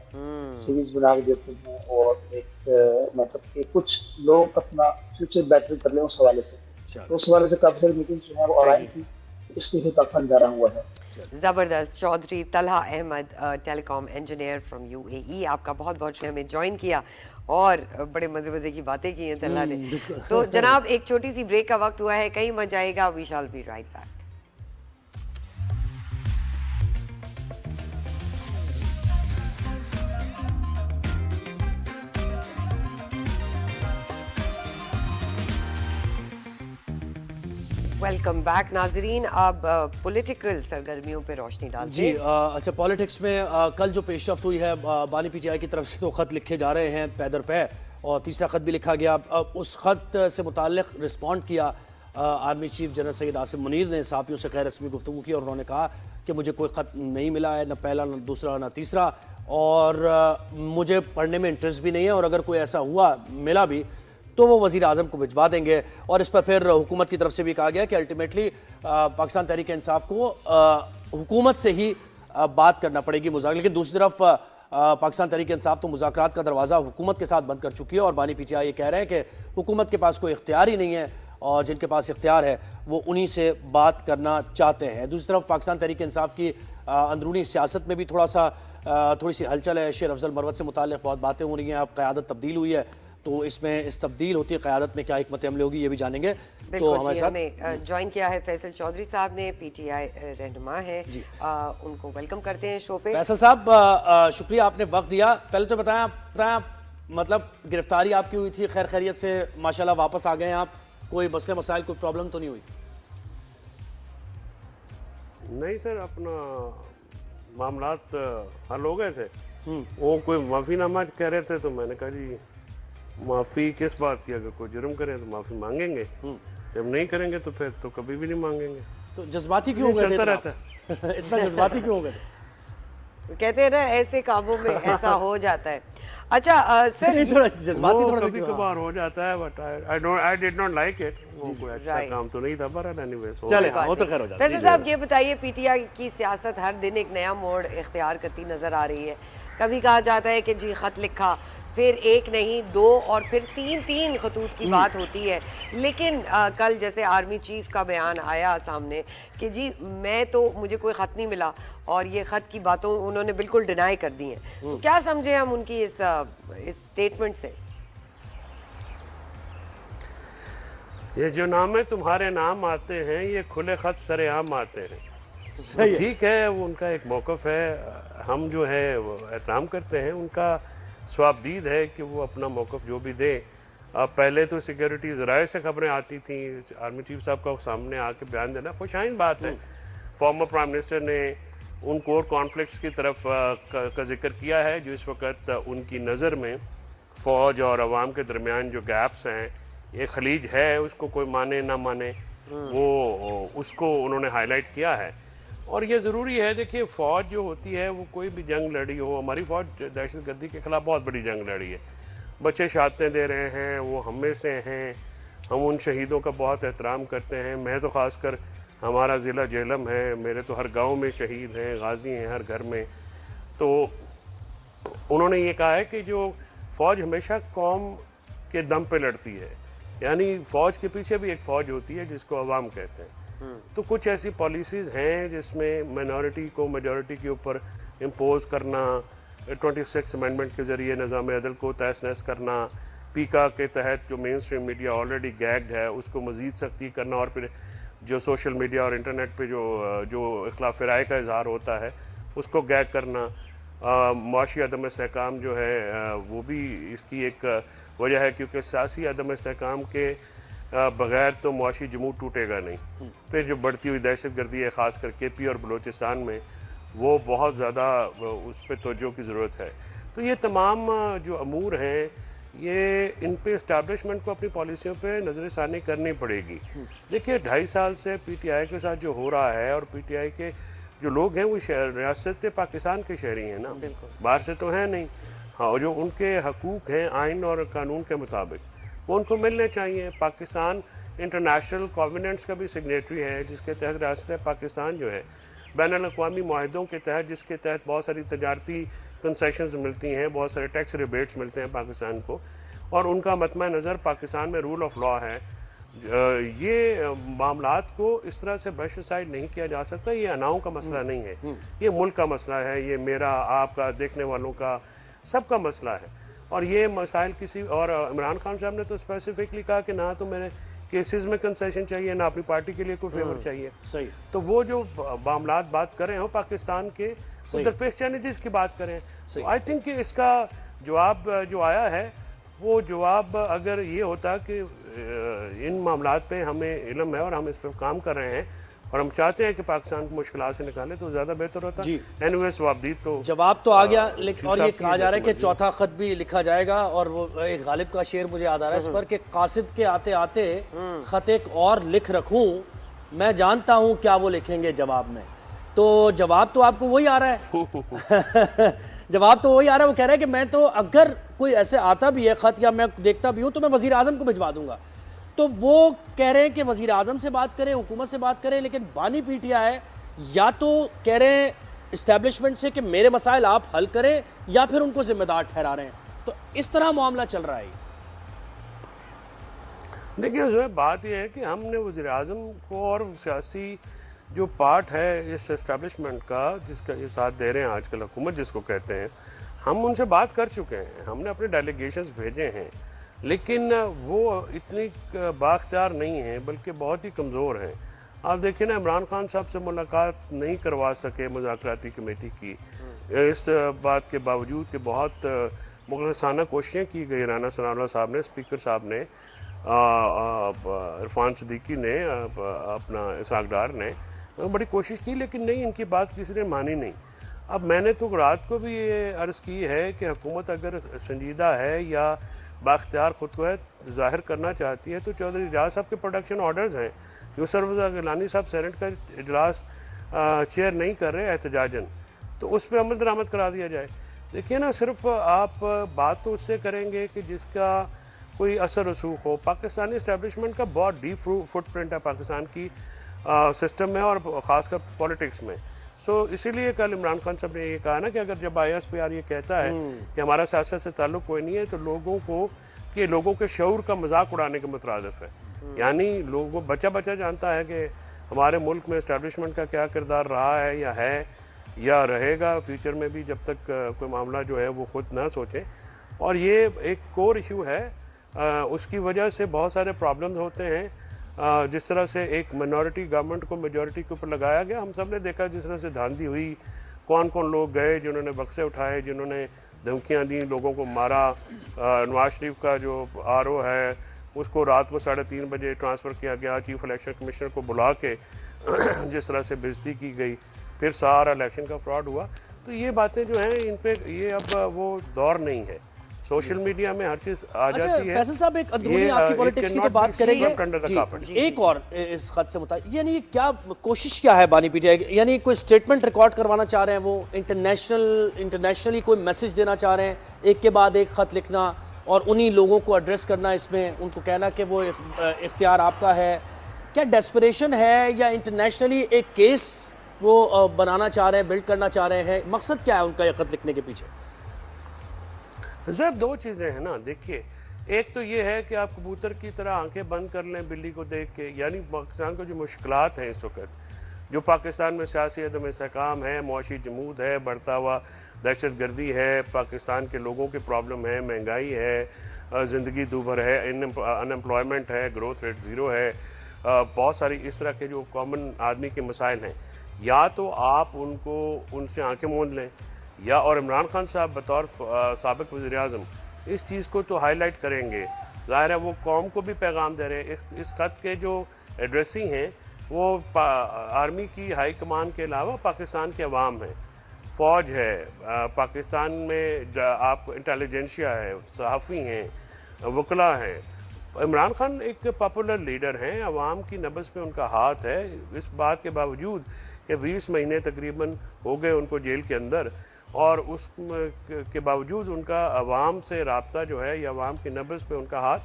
سیریز بنا کے دیتے ہیں. اور ایک مطلب کہ کچھ لوگ اپنا فیوچر بیٹر کر لیں اس حوالے سے. تو اس حوالے سے کافی ساری میٹنگس جو ہیں وہ آرائن تھی, اس کے لیے پاکستان جا رہا ہوا ہے. زبردست. چودھری طلحہ احمد, ٹیلی کام انجینئر فرام UAE, آپ کا بہت بہت شکریہ. ہمیں جوائن کیا اور بڑے مزے کی باتیں کی ہیں طلحہ نے. تو جناب ایک چھوٹی سی بریک کا وقت ہوا ہے, کہیں مت جائے گا. We shall be right back. Welcome back ناظرین. اب پولیٹیکل سرگرمیوں پہ روشنی ڈالتے ہیں. جی اچھا, پالیٹکس میں کل جو پیش رفت ہوئی ہے بانی PTI کی طرف سے, تو خط لکھے جا رہے ہیں پے در پے, اور تیسرا خط بھی لکھا گیا. اس خط سے متعلق رسپونڈ کیا army chief general Syed Asim Munir نے, صحافیوں سے غیر رسمی گفتگو کی, اور انہوں نے کہا کہ مجھے کوئی خط نہیں ملا ہے, نہ پہلا نہ دوسرا نہ تیسرا, اور مجھے پڑھنے میں انٹرسٹ بھی نہیں ہے, اور اگر کوئی ایسا ہوا ملا بھی تو وہ وزیر اعظم کو بھجوا دیں گے. اور اس پر پھر حکومت کی طرف سے بھی کہا گیا کہ الٹیمیٹلی پاکستان تحریک انصاف کو حکومت سے ہی بات کرنا پڑے گی مذاکرات. لیکن دوسری طرف پاکستان تحریک انصاف تو مذاکرات کا دروازہ حکومت کے ساتھ بند کر چکی ہے, اور بانی PTI یہ کہہ رہے ہیں کہ حکومت کے پاس کوئی اختیار ہی نہیں ہے, اور جن کے پاس اختیار ہے وہ انہی سے بات کرنا چاہتے ہیں. دوسری طرف پاکستان تحریک انصاف کی اندرونی سیاست میں بھی تھوڑی سی ہلچل ہے. شیر افضل مروت سے متعلق بہت باتیں ہو رہی ہیں. اب قیادت تبدیل ہوئی ہے, تو اس میں اس تبدیل ہوتی ہے قیادت میں کیا حکمت عملی ہوگی, یہ بھی جانیں گے. تو ہمارے ساتھ ہمیں جوائن کیا ہے فیصل چودھری صاحب نے, PTI رہنما ہیں, ان کو ویلکم کرتے ہیں شو پہ. فیصل صاحب شکریہ, آپ نے وقت دیا. پہلے تو بتائیں مطلب گرفتاری آپ کی ہوئی تھی, خیر خیریت سے ماشاءاللہ واپس آ گئے ہیں آپ, کوئی مسئلے مسائل کوئی پرابلم تو نہیں ہوئی؟ نہیں سر, اپنا معاملات حل ہو گئے تھے. وہ کوئی معافی نامہ کہہ رہے تھے, تو میں نے کہا جی معافی کس بات کی, اگر کوئی جرم کرے تو معافی مانگیں گے, جب نہیں کریں گے تو پھر تو کبھی بھی نہیں مانگیں گے. تو جذباتی کیوں ہو گئے تھے؟ چلتا رہتا ہے. اتنا جذباتی کیوں ہو گئے تھے؟ کہتے ہیں نا ایسے کاموں میں ایسا ہو جاتا ہے. اچھا سر, وہ کبھی کبھار ہو جاتا ہے, but I did not like it. وہ کوئی اچھا کام تو نہیں تھا, پر anyways چلے وہ تو خیر ہو جاتا ہے. فیصل صاحب یہ بتائیے, PTI کی سیاست ہر دن ایک نیا موڑ اختیار کرتی نظر آ رہی ہے. کبھی کہا جاتا ہے کہ جی خط لکھا, پھر ایک نہیں دو اور پھر تین خطوط کی بات ہوتی ہے. لیکن کل جیسے آرمی چیف کا بیان آیا سامنے کہ جی میں تو مجھے کوئی خط نہیں ملا, اور یہ خط کی باتوں انہوں نے بالکل ڈینائی کر دی ہیں. تو کیا سمجھے ہم ان کی اس سٹیٹمنٹ سے؟ یہ جو نام ہے تمہارے نام آتے ہیں, یہ کھلے خط سر عام آتے ہیں. ٹھیک ہے, وہ ان کا ایک موقف ہے, ہم جو ہے وہ احترام کرتے ہیں. ان کا ثوابدید ہے کہ وہ اپنا موقف جو بھی دیں. پہلے تو سیکیورٹی ذرائع سے خبریں آتی تھیں, آرمی چیف صاحب کا سامنے آ کے بیان دینا خوش آئند بات ہے. فارمر پرائم منسٹر نے ان کور کانفلکٹس کی طرف کا ذکر کیا ہے, جو اس وقت ان کی نظر میں فوج اور عوام کے درمیان جو گیپس ہیں, ایک خلیج ہے, اس کو کوئی مانے نہ مانے, وہ اس کو انہوں نے ہائی لائٹ کیا ہے. اور یہ ضروری ہے. دیکھیے فوج جو ہوتی ہے وہ کوئی بھی جنگ لڑی ہو, ہماری فوج دہشت گردی کے خلاف بہت بڑی جنگ لڑی ہے, بچے شہادتیں دے رہے ہیں, وہ ہم میں سے ہیں, ہم ان شہیدوں کا بہت احترام کرتے ہیں. میں تو خاص کر ہمارا ضلع جہلم ہے, میرے تو ہر گاؤں میں شہید ہیں, غازی ہیں ہر گھر میں. تو انہوں نے یہ کہا ہے کہ جو فوج ہمیشہ قوم کے دم پہ لڑتی ہے, یعنی فوج کے پیچھے بھی ایک فوج ہوتی ہے جس کو عوام کہتے ہیں. تو کچھ ایسی پالیسیز ہیں جس میں مائنورٹی کو میجورٹی کے اوپر امپوز کرنا, 26 امینڈمنٹ کے ذریعے نظام عدل کو تہس نہس کرنا, پیکا کے تحت جو مین اسٹریم میڈیا آلریڈی گیگڈ ہے اس کو مزید سختی کرنا, اور پھر جو سوشل میڈیا اور انٹرنیٹ پہ جو اختلاف رائے کا اظہار ہوتا ہے اس کو گیگ کرنا. معاشی عدم استحکام جو ہے وہ بھی اس کی ایک وجہ ہے, کیونکہ سیاسی عدم استحکام کے بغیر تو معاشی جمود ٹوٹے گا نہیں. پھر جو بڑھتی ہوئی دہشت گردی ہے خاص کر کے پی اور بلوچستان میں, وہ بہت زیادہ اس پہ توجہ کی ضرورت ہے. تو یہ تمام جو امور ہیں یہ ان پہ اسٹیبلشمنٹ کو اپنی پالیسیوں پہ نظر ثانی کرنی پڑے گی. دیکھیے 2.5 سال سے پی ٹی آئی کے ساتھ جو ہو رہا ہے، اور پی ٹی آئی کے جو لوگ ہیں وہ ریاست پاکستان کے شہری ہیں نا، باہر سے تو ہیں نہیں. ہاں، جو ان کے حقوق ہیں آئین اور قانون کے مطابق وہ ان کو ملنے چاہیے. پاکستان انٹرنیشنل کووننٹس کا بھی سگنیٹری ہے، جس کے تحت ریاست پاکستان جو ہے بین الاقوامی معاہدوں کے تحت، جس کے تحت بہت ساری تجارتی کنسیشنز ملتی ہیں، بہت سارے ٹیکس ریبیٹس ملتے ہیں پاکستان کو، اور ان کا مطمع نظر پاکستان میں رول آف لا ہے. یہ معاملات کو اس طرح سے برش سائڈ نہیں کیا جا سکتا. یہ اناؤں کا مسئلہ نہیں ہے، یہ ملک کا مسئلہ ہے، یہ میرا، آپ کا، دیکھنے والوں کا، سب کا مسئلہ ہے. اور یہ مسائل کسی اور عمران خان صاحب نے تو اسپیسیفکلی کہا کہ نہ تو میرے کیسز میں کنسیشن چاہیے، نہ اپنی پارٹی کے لیے کوئی فیور چاہیے. صحیح. تو وہ جو معاملات بات کر رہے ہیں پاکستان کے درپیش چیلنجز کی بات کریں. آئی تھنک کہ اس کا جواب جو آیا ہے وہ جواب اگر یہ ہوتا کہ ان معاملات پہ ہمیں علم ہے اور ہم اس پہ کام کر رہے ہیں اور ہم چاہتے ہیں کہ پاکستان کو مشکلات سے نکالے تو زیادہ بہتر ہوتا. اینویز جواب تو آ گیا، لیکن اور یہ کہا جا رہا ہے کہ چوتھا خط بھی لکھا جائے گا. اور وہ ایک غالب کا شعر مجھے یاد آ رہا ہے اس پر کہ قاصد کے آتے آتے خط ایک اور لکھ رکھوں، میں جانتا ہوں کیا وہ لکھیں گے جواب میں. تو جواب تو آپ کو وہی آ رہا ہے. جواب تو وہی آ رہا ہے. وہ کہہ رہا ہے کہ میں تو اگر کوئی ایسے آتا بھی ہے خط یا میں دیکھتا بھی ہوں تو میں وزیر اعظم کو بھجوا دوں گا. تو وہ کہہ رہے ہیں کہ وزیر اعظم سے بات کریں، حکومت سے بات کریں، لیکن بانی پی ٹی آئی یا تو کہہ رہے ہیں اسٹیبلشمنٹ سے کہ میرے مسائل آپ حل کریں، یا پھر ان کو ذمہ دار ٹھہرا رہے ہیں. تو اس طرح معاملہ چل رہا ہے. دیکھیے جو ہے بات یہ ہے کہ ہم نے وزیر اعظم کو اور سیاسی جو پارٹ ہے اس اسٹیبلشمنٹ کا، جس کا یہ ساتھ دے رہے ہیں آج کل حکومت جس کو کہتے ہیں، ہم ان سے بات کر چکے ہیں. ہم نے اپنے ڈیلیگیشنز بھیجے ہیں، لیکن وہ اتنی بااختیار نہیں ہیں، بلکہ بہت ہی کمزور ہیں. آپ دیکھیں نا، عمران خان صاحب سے ملاقات نہیں کروا سکے مذاکراتی کمیٹی کی، اس بات کے باوجود کہ بہت مخلصانہ کوششیں کی گئی. رانا ثناء اللہ صاحب نے، اسپیکر صاحب نے، عرفان صدیقی نے، اپنا اسحاق ڈار نے بڑی کوشش کی، لیکن نہیں، ان کی بات کسی نے مانی نہیں. اب میں نے تو رات کو بھی یہ عرض کی ہے کہ حکومت اگر سنجیدہ ہے یا بااختیار خود کو ہے ظاہر کرنا چاہتی ہے تو چودھری اجاز صاحب کے پروڈکشن آرڈرز ہیں. یوسف رضا گیلانی صاحب سینٹ کا اجلاس چیئر نہیں کر رہے احتجاجاً، تو اس پہ عمل درآمد کرا دیا جائے. دیکھیے نا، صرف آپ بات تو اس سے کریں گے کہ جس کا کوئی اثر رسوخ ہو. پاکستانی اسٹیبلشمنٹ کا بہت ڈیپ فٹ پرنٹ ہے پاکستان کی سسٹم میں اور خاص کر پولیٹکس میں. اسی لیے کل عمران خان صاحب نے یہ کہا نا کہ اگر جب آئی ایس پی آر یہ کہتا ہے کہ ہمارا سیاست سے تعلق کوئی نہیں ہے تو لوگوں کے شعور کا مذاق اڑانے کے مترادف ہے. یعنی لوگوں بچہ جانتا ہے کہ ہمارے ملک میں اسٹیبلشمنٹ کا کیا کردار رہا ہے یا رہے گا فیوچر میں بھی، جب تک کوئی معاملہ جو ہے وہ خود نہ سوچیں. اور یہ ایک کور ایشو ہے، اس کی وجہ سے بہت سارے پرابلمز ہوتے ہیں. جس طرح سے ایک منورٹی گورنمنٹ کو میجورٹی کے اوپر لگایا گیا، ہم سب نے دیکھا جس طرح سے دھاندلی ہوئی، کون لوگ گئے جنہوں نے بکسے اٹھائے، جنہوں نے دھمکیاں دیں، لوگوں کو مارا. نواز شریف کا جو آر او ہے اس کو رات کو 3:30 بجے ٹرانسفر کیا گیا، چیف الیکشن کمشنر کو بلا کے جس طرح سے بےعزتی کی گئی، پھر سارا الیکشن کا فراڈ ہوا. تو یہ باتیں جو ہیں ان پہ یہ اب وہ دور نہیں ہے. سوشل میڈیا میں ہر چیز آ جاتی ہے. فیصل صاحب ایک اندرونی آپ کی پولیٹکس کی تو بات کریں گے، ایک اور اس خط سے متعلق، یعنی کیا کوشش کیا ہے بانی پی ٹی آئی، یعنی کوئی سٹیٹمنٹ ریکارڈ کروانا چاہ رہے ہیں، وہ انٹرنیشنلی کوئی میسج دینا چاہ رہے ہیں، ایک کے بعد ایک خط لکھنا اور انہی لوگوں کو ایڈریس کرنا، اس میں ان کو کہنا کہ وہ اختیار آپ کا ہے. کیا ڈیسپریشن ہے یا انٹرنیشنلی ایک کیس وہ بنانا چاہ رہے ہیں، بلڈ کرنا چاہ رہے ہیں؟ مقصد کیا ہے ان کا یہ خط لکھنے کے پیچھے؟ ضرور دو چیزیں ہیں نا. دیکھیے، ایک تو یہ ہے کہ آپ کبوتر کی طرح آنکھیں بند کر لیں بلی کو دیکھ کے. یعنی پاکستان کو جو مشکلات ہیں اس وقت، جو پاکستان میں سیاسی عدم استحکام ہے، معاشی جمود ہے، بڑھتا ہوا دہشت گردی ہے، پاکستان کے لوگوں کی پرابلم ہے، مہنگائی ہے، زندگی دوبھر ہے، انمپلائمنٹ ہے، گروتھ ریٹ زیرو ہے، بہت ساری اس طرح کے جو کامن آدمی کے مسائل ہیں. یا تو آپ ان سے آنکھیں موند لیں، یا اور عمران خان صاحب بطور سابق وزیر اعظم اس چیز کو تو ہائی لائٹ کریں گے. ظاہر ہے وہ قوم کو بھی پیغام دے رہے ہیں. اس خط کے جو ایڈریسی ہیں وہ آرمی کی ہائی کمان کے علاوہ پاکستان کے عوام ہیں. فوج ہے، پاکستان میں آپ انٹیلیجنشیا ہے، صحافی ہیں، وکلا ہیں. عمران خان ایک پاپولر لیڈر ہیں، عوام کی نبض پہ ان کا ہاتھ ہے. اس بات کے باوجود کہ 20 مہینے تقریباً ہو گئے ان کو جیل کے اندر، اور اس کے باوجود ان کا عوام سے رابطہ جو ہے یا عوام کی نبض پہ ان کا ہاتھ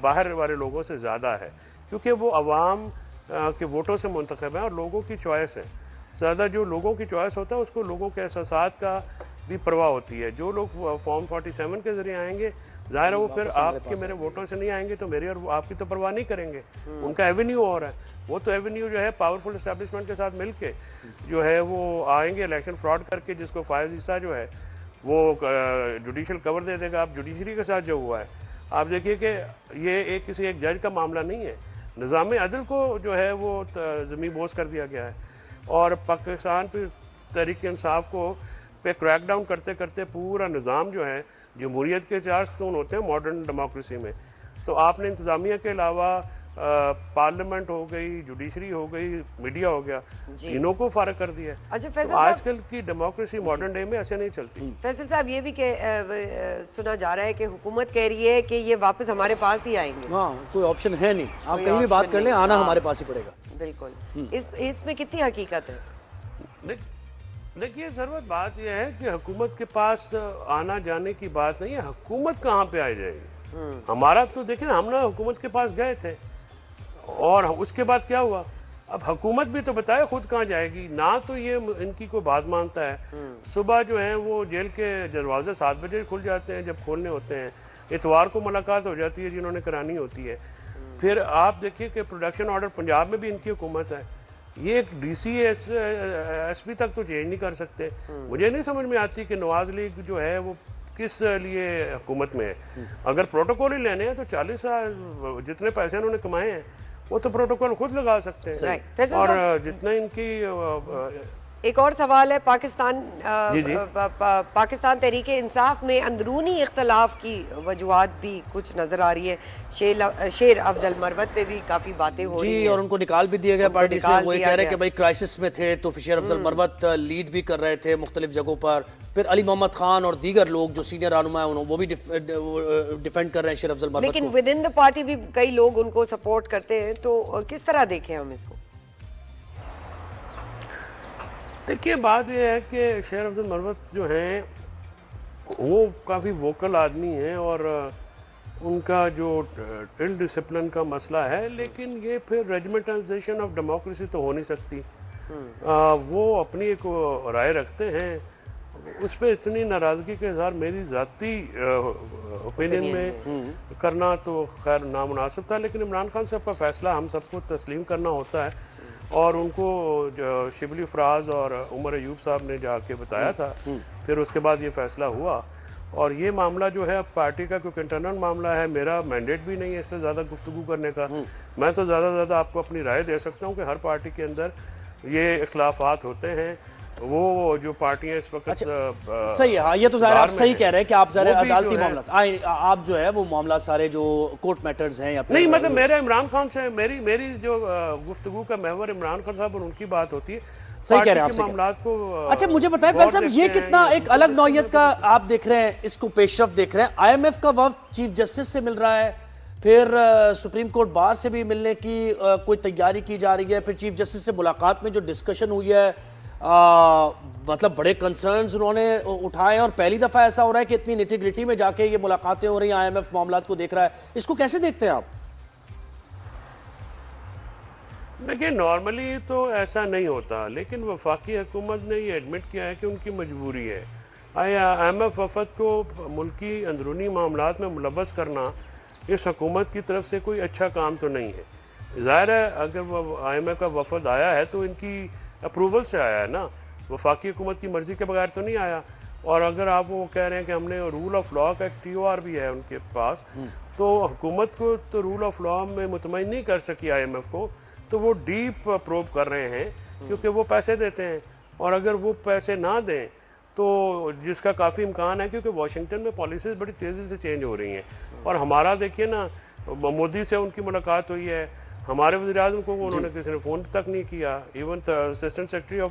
باہر والے لوگوں سے زیادہ ہے، کیونکہ وہ عوام کے ووٹوں سے منتخب ہیں اور لوگوں کی چوائس ہے. زیادہ جو لوگوں کی چوائس ہوتا ہے اس کو لوگوں کے احساسات کا بھی پرواہ ہوتی ہے. جو لوگ فارم 47 کے ذریعے آئیں گے، ظاہر ہے وہ پھر آپ کے میرے ووٹوں سے نہیں آئیں گے تو میری اور آپ کی تو پرواہ نہیں کریں گے. ان کا ایونیو اور ہے، وہ تو ایونیو جو ہے پاورفل اسٹیبلشمنٹ کے ساتھ مل کے جو ہے وہ آئیں گے الیکشن فراڈ کر کے، جس کو فائز عیسیٰ جو ہے وہ جوڈیشل کور دے دے گا. آپ جوڈیشری کے ساتھ جو ہوا ہے، آپ دیکھیے کہ یہ کسی ایک جج کا معاملہ نہیں ہے، نظام عدل کو جو ہے وہ زمین بوس کر دیا گیا ہے. اور پاکستان پہ تحریک انصاف کو پہ کریک ڈاؤن کرتے کرتے پورا نظام جو ہے، جمہوریت کے 4 ستون ہوتے ہیں ماڈرن ڈیموکریسی میں، تو آپ نے انتظامیہ کے علاوہ پارلیمنٹ ہو گئی، جوڈیشری ہو گئی، میڈیا ہو گیا، تینوں کو فارغ کر دیا. آج کل کی ڈیموکریسی ماڈرن ڈے میں ایسے نہیں چلتی. فیصل صاحب یہ بھی کہ سنا جا رہا ہے کہ حکومت کہہ رہی ہے کہ یہ واپس ہمارے پاس ہی آئیں گے. ہاں، کوئی آپشن ہے نہیں، آپ کہیں بھی بات کر لیں، آنا ہمارے پاس ہی پڑے گا. بالکل. اس میں کتنی حقیقت ہے؟ دیکھیے ضرورت بات یہ ہے کہ حکومت کے پاس آنا جانے کی بات نہیں ہے، حکومت کہاں پہ آ جائے گی. ہمارا تو دیکھیں نا، ہم نے حکومت کے پاس گئے تھے اور اس کے بعد کیا ہوا. اب حکومت بھی تو بتائے خود کہاں جائے گی. نہ تو یہ ان کی کوئی بات مانتا ہے. صبح جو ہیں وہ جیل کے دروازے 7 بجے کھل جاتے ہیں جب کھولنے ہوتے ہیں، اتوار کو ملاقات ہو جاتی ہے جنہوں نے کرانی ہوتی ہے. پھر آپ دیکھیے کہ پروڈکشن آرڈر پنجاب میں بھی ان کی حکومت ہے. یہ ایک ڈی سی ایس پی تک تو چینج نہیں کر سکتے. مجھے نہیں سمجھ میں آتی کہ نواز لیگ جو ہے وہ کس لیے حکومت میں ہے. اگر پروٹوکول ہی لینے ہیں تو 40 سال جتنے پیسے انہوں نے کمائے ہیں وہ تو پروٹوکول خود لگا سکتے ہیں. اور جتنا ان کی ایک اور سوال ہے، پاکستان تحریک انصاف میں اندرونی اختلاف کی وجوہات بھی کچھ نظر آ رہی ہے. شیر افضل مروت پہ بھی کافی باتیں ہو رہی ہیں اور ان کو نکال بھی دیا گیا پارٹی سے. وہ یہ کہہ رہے کہ بھائی کرائسس میں تھے تو شیر افضل مروت لیڈ بھی کر رہے تھے مختلف جگہوں پر. پھر علی محمد خان اور دیگر لوگ جو سینئر رہنما ہیں وہ بھی ڈیفینڈ کر رہے ہیں شیر افضل مروت کو. لیکن ود ان دا پارٹی بھی کئی لوگ ان کو سپورٹ کرتے ہیں، تو کس طرح دیکھیں ہم اس کو؟ دیکھیے بات یہ ہے کہ شیر افضل مروت جو ہیں وہ کافی ووکل آدمی ہیں اور ان کا جو ڈل ڈسپلن کا مسئلہ ہے، لیکن یہ پھر ریجمنٹائزیشن آف ڈیموکریسی تو ہو نہیں سکتی. وہ اپنی ایک رائے رکھتے ہیں، اس پہ اتنی ناراضگی کا اظہار میری ذاتی اوپینین میں کرنا تو خیر نامناسب تھا. لیکن عمران خان صاحب کا فیصلہ ہم سب کو تسلیم کرنا ہوتا ہے، اور ان کو شبلی فراز اور عمر ایوب صاحب نے جا کے بتایا تھا. پھر اس کے بعد یہ فیصلہ ہوا، اور یہ معاملہ جو ہے اب پارٹی کا کیونکہ انٹرنل معاملہ ہے، میرا مینڈیٹ بھی نہیں ہے اس سے زیادہ گفتگو کرنے کا. میں تو زیادہ سے زیادہ آپ کو اپنی رائے دے سکتا ہوں کہ ہر پارٹی کے اندر یہ اختلافات ہوتے ہیں. وہ جو پارٹیاں اس وقت صحیح ہے، یہ تو ظاہر آپ صحیح کہہ رہے ہیں کہ آپ ظاہر عدالتی معاملات آپ جو ہے وہ معاملات سارے جو کورٹ میٹرز ہیں یا نہیں، مطلب میرا عمران خان سے میری جو گفتگو کا محور عمران خان صاحب اور ان کی بات ہوتی ہے. صحیح کہہ رہے ہیں آپ معاملات کو. اچھا مجھے بتائیں فیض صاحب، یہ کتنا ایک الگ نوعیت کا آپ دیکھ رہے ہیں، اس کو پیش رفت دیکھ رہے ہیں. آئی ایم ایف کا وفد چیف جسٹس سے مل رہا ہے، پھر سپریم کورٹ بار سے بھی ملنے کی کوئی تیاری کی جا رہی ہے، پھر چیف جسٹس سے ملاقات میں جو ڈسکشن ہوئی ہے مطلب بڑے کنسرنز انہوں نے اٹھائے ہیں، اور پہلی دفعہ ایسا ہو رہا ہے کہ اتنی نیٹی گریٹی میں جا کے یہ ملاقاتیں ہو رہی ہیں. آئی ایم ایف معاملات کو دیکھ رہا ہے، اس کو کیسے دیکھتے ہیں آپ؟ دیکھیں نارملی تو ایسا نہیں ہوتا، لیکن وفاقی حکومت نے یہ ایڈمٹ کیا ہے کہ ان کی مجبوری ہے. آئی ایم ایف وفد کو ملکی اندرونی معاملات میں ملوث کرنا اس حکومت کی طرف سے کوئی اچھا کام تو نہیں ہے. ظاہر ہے اگر وہ آئی ایم ایف کا وفد آیا ہے تو ان کی اپروول سے آیا ہے نا، وفاقی حکومت کی مرضی کے بغیر تو نہیں آیا. اور اگر آپ وہ کہہ رہے ہیں کہ ہم نے رول آف لاء کا ایک TOR بھی ہے ان کے پاس، تو حکومت کو تو رول آف لاء میں مطمئن نہیں کر سکی آئی ایم ایف کو، تو وہ ڈیپ پروب کر رہے ہیں کیونکہ وہ پیسے دیتے ہیں. اور اگر وہ پیسے نہ دیں تو جس کا کافی امکان ہے، کیونکہ واشنگٹن میں پالیسیز بڑی تیزی سے چینج ہو رہی ہیں. اور ہمارا دیکھیے نا، مودی سے ان کی ملاقات ہوئی ہے، ہمارے وزیر اعظم کو انہوں نے کسی نے فون تک نہیں کیا. ایون اسسٹنٹ سیکرٹری آف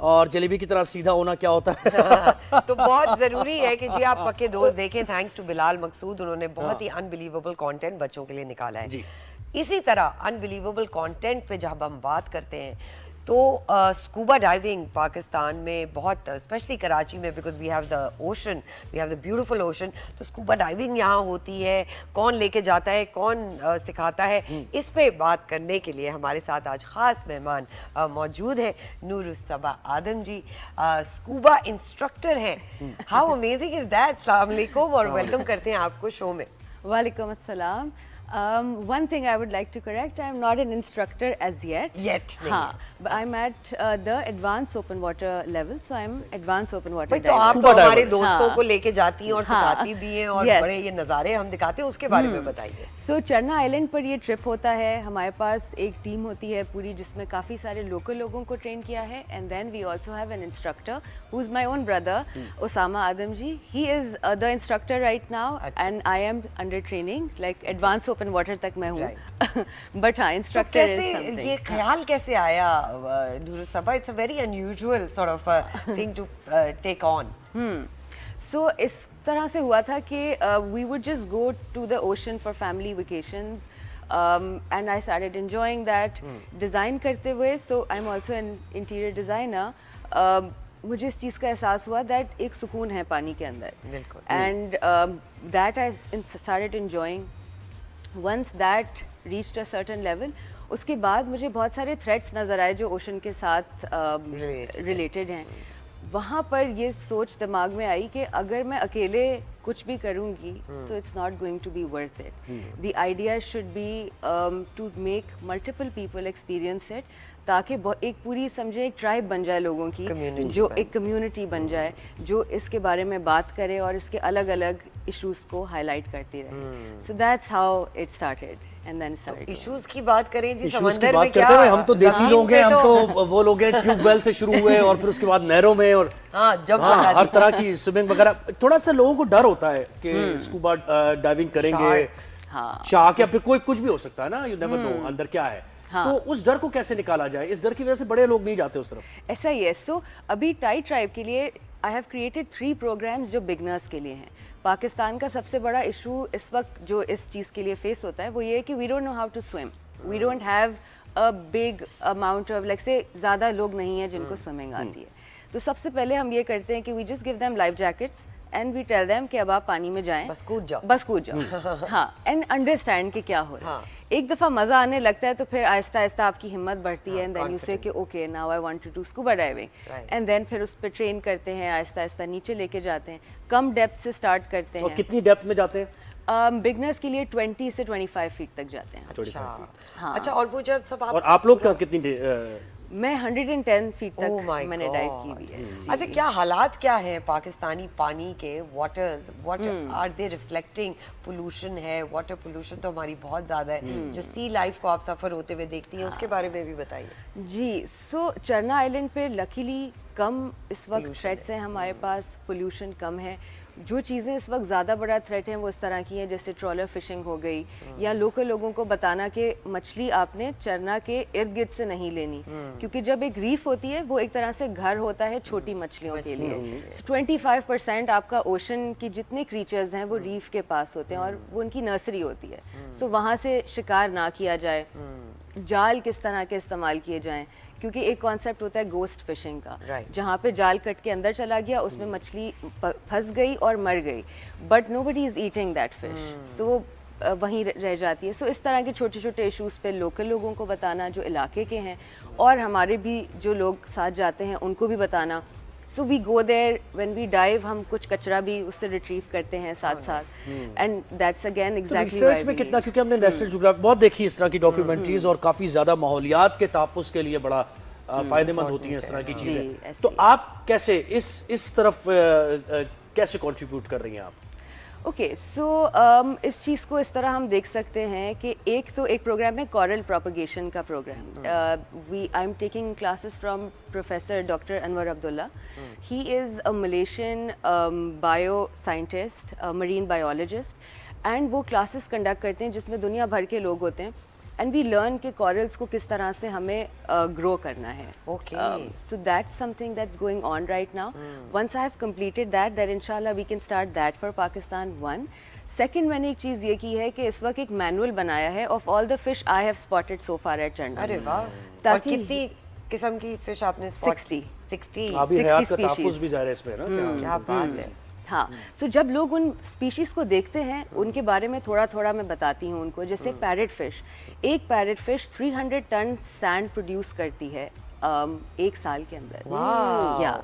اور جلیبی کی طرح سیدھا ہونا کیا ہوتا ہے. تو بہت ضروری ہے کہ جی آپ پکے دوست دیکھیں. تھینکس ٹو بلال مقصود, انہوں نے بہت ہی انبلیویبل کانٹینٹ بچوں کے لیے نکالا ہے. اسی طرح انبلیویبل کانٹینٹ پہ جب ہم بات کرتے ہیں تو اسکوبا ڈائیونگ پاکستان میں بہت, اسپیشلی کراچی میں, because we have the ocean, we have the beautiful ocean, تو اسکوبا ڈائیونگ یہاں ہوتی ہے. کون لے کے جاتا ہے, کون سکھاتا ہے, اس پہ بات کرنے کے لیے ہمارے ساتھ آج خاص مہمان موجود ہیں. نور الصبا آدم جی اسکوبا انسٹرکٹر ہیں. How amazing is that. السلام علیکم اور ویلکم کرتے ہیں آپ کو شو میں. وعلیکم السلام. One thing I would like to correct, I am not an instructor as yet. But I'm at the advanced open water level, so I'm advanced open water diver. تو آپ تو ہمارے دوستوں کو لے کے جاتی ہیں اور سکھاتی بھی ہیں اور بڑے یہ نظارے ہم دکھاتے ہیں, اس کے بارے میں بتائیے. سو چرنا آئلینڈ پر یہ ٹرپ ہوتا ہے. ہمارے پاس ایک ٹیم ہوتی ہے پوری جس میں کافی سارے لوکل لوگوں کو ٹرین کیا ہے. And then we also have an instructor who is my own brother Osama Adam ji. He is the instructor right now and I am under training like advance open water تک میں ہوں. بٹ ہاں انسٹرکٹر از some thing. یہ خیال کیسے آیا Noor Ussaba? It's a very unusual sort of thing to take on. So اس طرح سے ہوا تھا کہ we would just go to the ocean for family vacations and I started enjoying that design کرتے ہوئے. So I am also an interior designer. مجھے اس چیز کا احساس ہوا دیٹ ایک سکون ہے پانی کے اندر, and that I started enjoying. Once that reached a certain level, اس کے بعد مجھے بہت سارے تھریٹس نظر آئے جو اوشن کے ساتھ ریلیٹڈ ہیں. وہاں پر یہ سوچ دماغ میں آئی کہ اگر میں اکیلے کچھ بھی کروں گی so it's not going to be worth it. The idea should be to make multiple people experience it, تاکہ ایک پوری سمجھے ایک ٹرائب بن جائے لوگوں کی, جو ایک کمیونٹی بن جائے جو اس کے بارے میں بات کرے اور اس کے الگ الگ ایشوز کو ہائی لائٹ کرتی رہے. So that's how it started. Issues کی بات کریں جی, ایشوز کی بات کرتے ہیں. ہم تو دیسی لوگ ہیں, ہم تو وہ لوگ ہیں ٹیوب ویل سے شروع ہوئے اور پھر اس کے بعد نہروں میں اور ہر طرح کی سوئمنگ وغیرہ. تھوڑا سا لوگوں کو ڈر ہوتا ہے کہ اسکوبا ڈائیونگ کریں گے, شارک یا پھر کوئی کچھ بھی ہو سکتا ہے نا, یو نیور نو اندر کیا ہے. تو اس ڈر کو کیسے نکالا جائے؟ اس ڈر کی وجہ سے بڑے لوگ نہیں جاتے اس طرف. ایسا ہی ہے. سو ابھی ٹائی ٹرائب کے لیے آئی ہیو کریٹڈ 3 پروگرامز جو بگنرس کے لیے ہیں. پاکستان کا سب سے بڑا ایشو اس وقت جو اس چیز کے لیے فیس ہوتا ہے وہ یہ ہے کہ we don't know how to swim. We don't have a big amount of like سے زیادہ لوگ نہیں ہیں جن کو سوئمنگ آتی ہے. تو سب سے پہلے ہم یہ کرتے ہیں کہ we just give them life jackets and we tell them کہ اب آپ پانی میں جائیں, بس کود جاؤ. ہاں, اینڈ انڈرسٹینڈ کہ کیا ہو رہا ہے. ایک دفعہ مزہ آنے لگتا ہے تو پھر آہستہ آہستہ آپ کی ہمت بڑھتی ہے. اینڈ دین یو سے کہ okay now I want to do scuba diving. And then پھر اس پہ ٹرین کرتے ہیں, آہستہ آہستہ نیچے لے کے جاتے ہیں. کم ڈیپتھ سے اسٹارٹ کرتے ہیں. اور کتنی ڈیپتھ میں جاتے ہیں؟ بگنرس کے لیے 20 سے 25 فیٹ تک جاتے ہیں. اچھا, اور وہ جب سب اور آپ لوگ کتنی؟ میں 110 فیٹ تک میں نے ڈائیو کی ہوئی ہے. اچھا, کیا حالات کیا ہیں پاکستانی پانی کے؟ Waters what are they reflecting? Pollution ہے, واٹر پولوشن تو ہماری بہت زیادہ ہے. جو سی لائف کو آپ سفر ہوتے ہوئے دیکھتی ہیں اس کے بارے میں بھی بتائیے. جی, سو چرنا آئلینڈ پہ لکیلی کم اس وقت تھریٹس ہیں ہمارے پاس. پولوشن کم ہے. جو چیزیں اس وقت زیادہ بڑا تھریٹ ہیں وہ اس طرح کی ہیں جیسے ٹرالر فشنگ ہو گئی, یا لوکل لوگوں کو بتانا کہ مچھلی آپ نے چرنا کے ارد گرد سے نہیں لینی, کیونکہ جب ایک ریف ہوتی ہے وہ ایک طرح سے گھر ہوتا ہے چھوٹی مچھلیوں کے لیے. 25% آپ کا اوشن کی جتنے کریچرز ہیں وہ ریف کے پاس ہوتے ہیں اور وہ ان کی نرسری ہوتی ہے. سو وہاں سے شکار نہ کیا جائے. جال کس طرح کے استعمال کیے جائیں, کیونکہ ایک کانسیپٹ ہوتا ہے گوسٹ فشنگ کا, جہاں پہ جال کٹ کے اندر چلا گیا, اس میں مچھلی پھنس گئی اور مر گئی, but nobody is eating that fish, so وہیں رہ جاتی ہے. سو اس طرح کے چھوٹے چھوٹے ایشوز پہ لوکل لوگوں کو بتانا جو علاقے کے ہیں, اور ہمارے بھی جو لوگ ساتھ جاتے ہیں ان کو بھی بتانا. سو وی گو دیر وین وی ڈائیو, ہم کچھ کچرا بھی اس سے ریٹریو کرتے ہیں ساتھ ساتھ. And that's again exactly research میں کتنا, کیونکہ ہم نے نیشنل جیوگرافی بہت دیکھی اس طرح کی ڈاکیومنٹریز, اور کافی زیادہ ماحولیات کے تحفظ کے لیے بڑا فائدے مند ہوتی ہیں اس طرح کی چیزیں. تو آپ کیسے اس طرف کیسے کنٹریبیوٹ کر رہی ہیں آپ؟ اوکے, سو اس چیز کو اس طرح ہم دیکھ سکتے ہیں کہ ایک پروگرام ہے کورل پروپیگیشن کا programme. I am taking classes from professor doctor Anwar Abdullah. He is a Malaysian bioscientist, marine biologist, and وہ کلاسز کنڈکٹ کرتے ہیں جس میں دنیا بھر کے لوگ ہوتے ہیں. and we learn کہ corals کو کس طرح سے ہمیں grow کرنا ہے. So that's something that's going on right now. Once I have completed that, then inshallah we can start that for Pakistan. One. Second, میں نے ایک چیز یہ کی ہے کہ اس وقت ایک مینول بنایا ہے of all the fish I have spotted so far at چرنا. ارے واہ. اور کتنی قسم کی فش آپ نے spot؟ 60 ابھی حیات کا تحفظ بھی ظاہر ہے اس میں نا. کیا بات ہے. ہاں. سو جب لوگ ان اسپیشیز کو دیکھتے ہیں ان کے بارے میں تھوڑا میں بتاتی ہوں ان کو. جیسے پیرٹ فش, ایک parrot fish 300 ton sand produce کرتی ہے ایک سال کے اندر. یا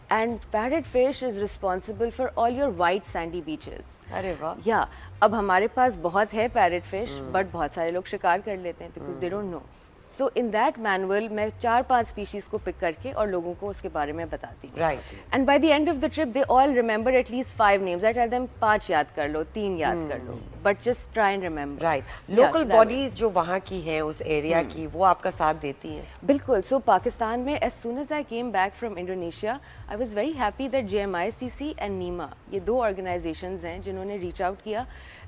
and parrot fish is responsible for all your white sandy beaches. ارے واہ. یا اب ہمارے پاس بہت ہے پیرٹ فش, بٹ بہت سارے لوگ شکار کر لیتے ہیں because they don't know. So in that manual میں 4-5 اسپیشیز کو پک کر کے اور لوگوں کو اس کے بارے میں بتاتی ہوں. And by the end of the trip they all remember at least 5 names. I tell them 5 یاد کر لو, 3 یاد کر لو, but just try and remember. Right. Local bodies جو وہاں کی ہیں اس ایریا کی, وہ آپ کا ساتھ دیتی ہیں؟ بالکل. سو پاکستان میں as soon as I came back from Indonesia, I was very happy that JMICC and NEMA, یہ 2 آرگنائزیشنز ہیں جنہوں نے ریچ آؤٹ کیا.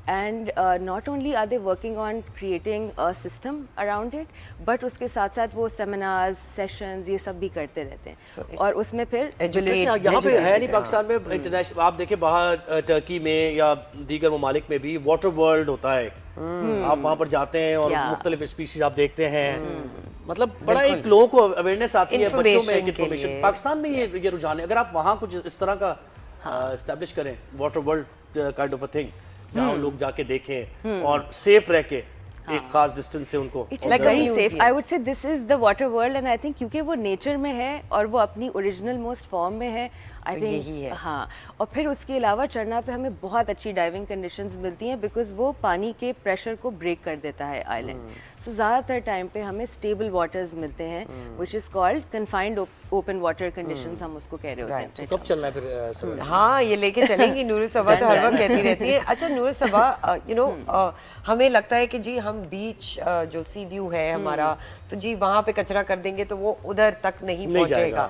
And not only are they working on creating system around it, but اس کے ساتھ ساتھ وہ سیمینارز, سیشنز, یہ سب بھی کرتے رہتے ہیں. اور اس میں پھر یہاں پہ ہے نہیں پاکستان میں انٹرنیشنل, آپ دیکھیں باہر ٹرکی میں یا دیگر ممالک میں بھی واٹر ورلڈ ہوتا ہے. آپ وہاں پر جاتے ہیں اور مختلف اسپیشیز آپ دیکھتے ہیں. مطلب بڑا ایک لوگوں کو اویئرنیس آتی ہے, بچوں میں ایک انفارمیشن. پاکستان میں یہ رجحان ہے. اگر آپ وہاں کچھ اس طرح کا اسٹیبلش کریں, water world kind of a thing, جہاں لوگ جا کے دیکھیں اور سیف رہ کے ایک خاص ڈسٹینس سے ان کو. It's very safe. I would say this is the water world, and I think کیونکہ وہ نیچر میں ہے اور وہ اپنی اوریجنل موسٹ فارم میں ہے, آئی تھنک. ہاں. اور پھر اس کے علاوہ چرنا پہ ہمیں بہت اچھی ڈائیونگ کنڈیشنز ملتی ہیں بیکاز وہ پانی کے پریشر کو بریک کر دیتا ہے آئی لینڈ. سو زیادہ تر ٹائم پہ ہمیں اسٹیبل واٹرز ملتے ہیں which is called confined open water conditions, ہم اس کو کہہ رہے ہوتے ہیں. کب چلنا ہے پھر؟ ہاں, یہ لے کے چلیں گی. نور صبا تو ہر وقت کہتی رہتی ہے. اچھا نور صبا, ہمیں لگتا ہے کہ جی ہم بیچ جو سی ویو ہے ہمارا, تو جی وہاں پہ کچرا کر دیں گے تو وہ ادھر تک نہیں پہنچے گا.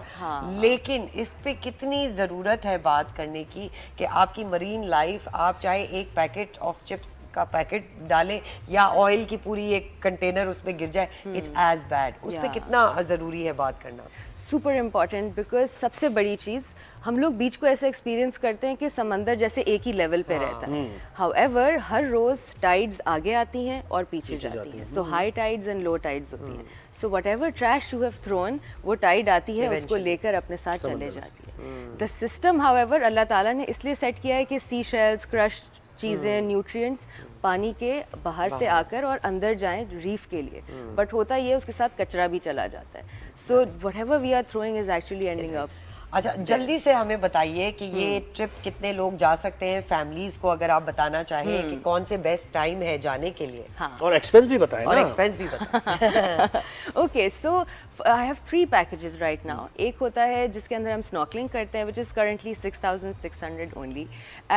لیکن اس پہ کتنی ضرورت ہے بات کرنے کی کہ آپ کی مرین لائف, آپ چاہے ایک پیکٹ آف چپس کا پیکٹ ڈالیں یا آئل کی پوری ایک کنٹینر اس پہ گر جائے, اٹس ایز بیڈ. اس پہ کتنا ضروری ہے بات کرنا. سپر امپورٹنٹ, بیکاز سب سے بڑی چیز ہم لوگ بیچ کو ایسے ایکسپیرینس کرتے ہیں کہ سمندر جیسے ایک ہی لیول پہ رہتا ہے. ہاؤ ایور ہر روز ٹائڈز آگے آتی ہیں اور پیچھے جاتی ہیں. So high tides and low tides ہوتی ہیں. So whatever trash you have thrown, وہ ٹائڈ آتی ہے, اس کو لے کر اپنے ساتھ چلے جاتی ہے. دا سسٹم ہاؤ ایور اللہ تعالیٰ نے اس لیے سیٹ کیا ہے کہ سی شیلز, کرشڈ چیزیں, نیوٹرینٹس پانی کے باہر سے آ کر اور اندر جائیں ریف کے لیے. بٹ ہوتا یہ اس کے ساتھ کچرا بھی چلا جاتا ہے. So whatever we are throwing is actually ending up. اچھا جلدی سے ہمیں بتائیے کہ یہ ٹرپ کتنے لوگ جا سکتے ہیں, فیملیز کو اگر آپ بتانا چاہیں کہ کون سے بیسٹ ٹائم ہے جانے کے لیے, اور ایکسپینس بھی بتائیں. اور ایکسپینس بھی بتائیں. Okay, so I have 3 packages right now. ایک ہوتا ہے جس کے اندر ہم snorkeling کرتے ہیں which is currently 6,600 only,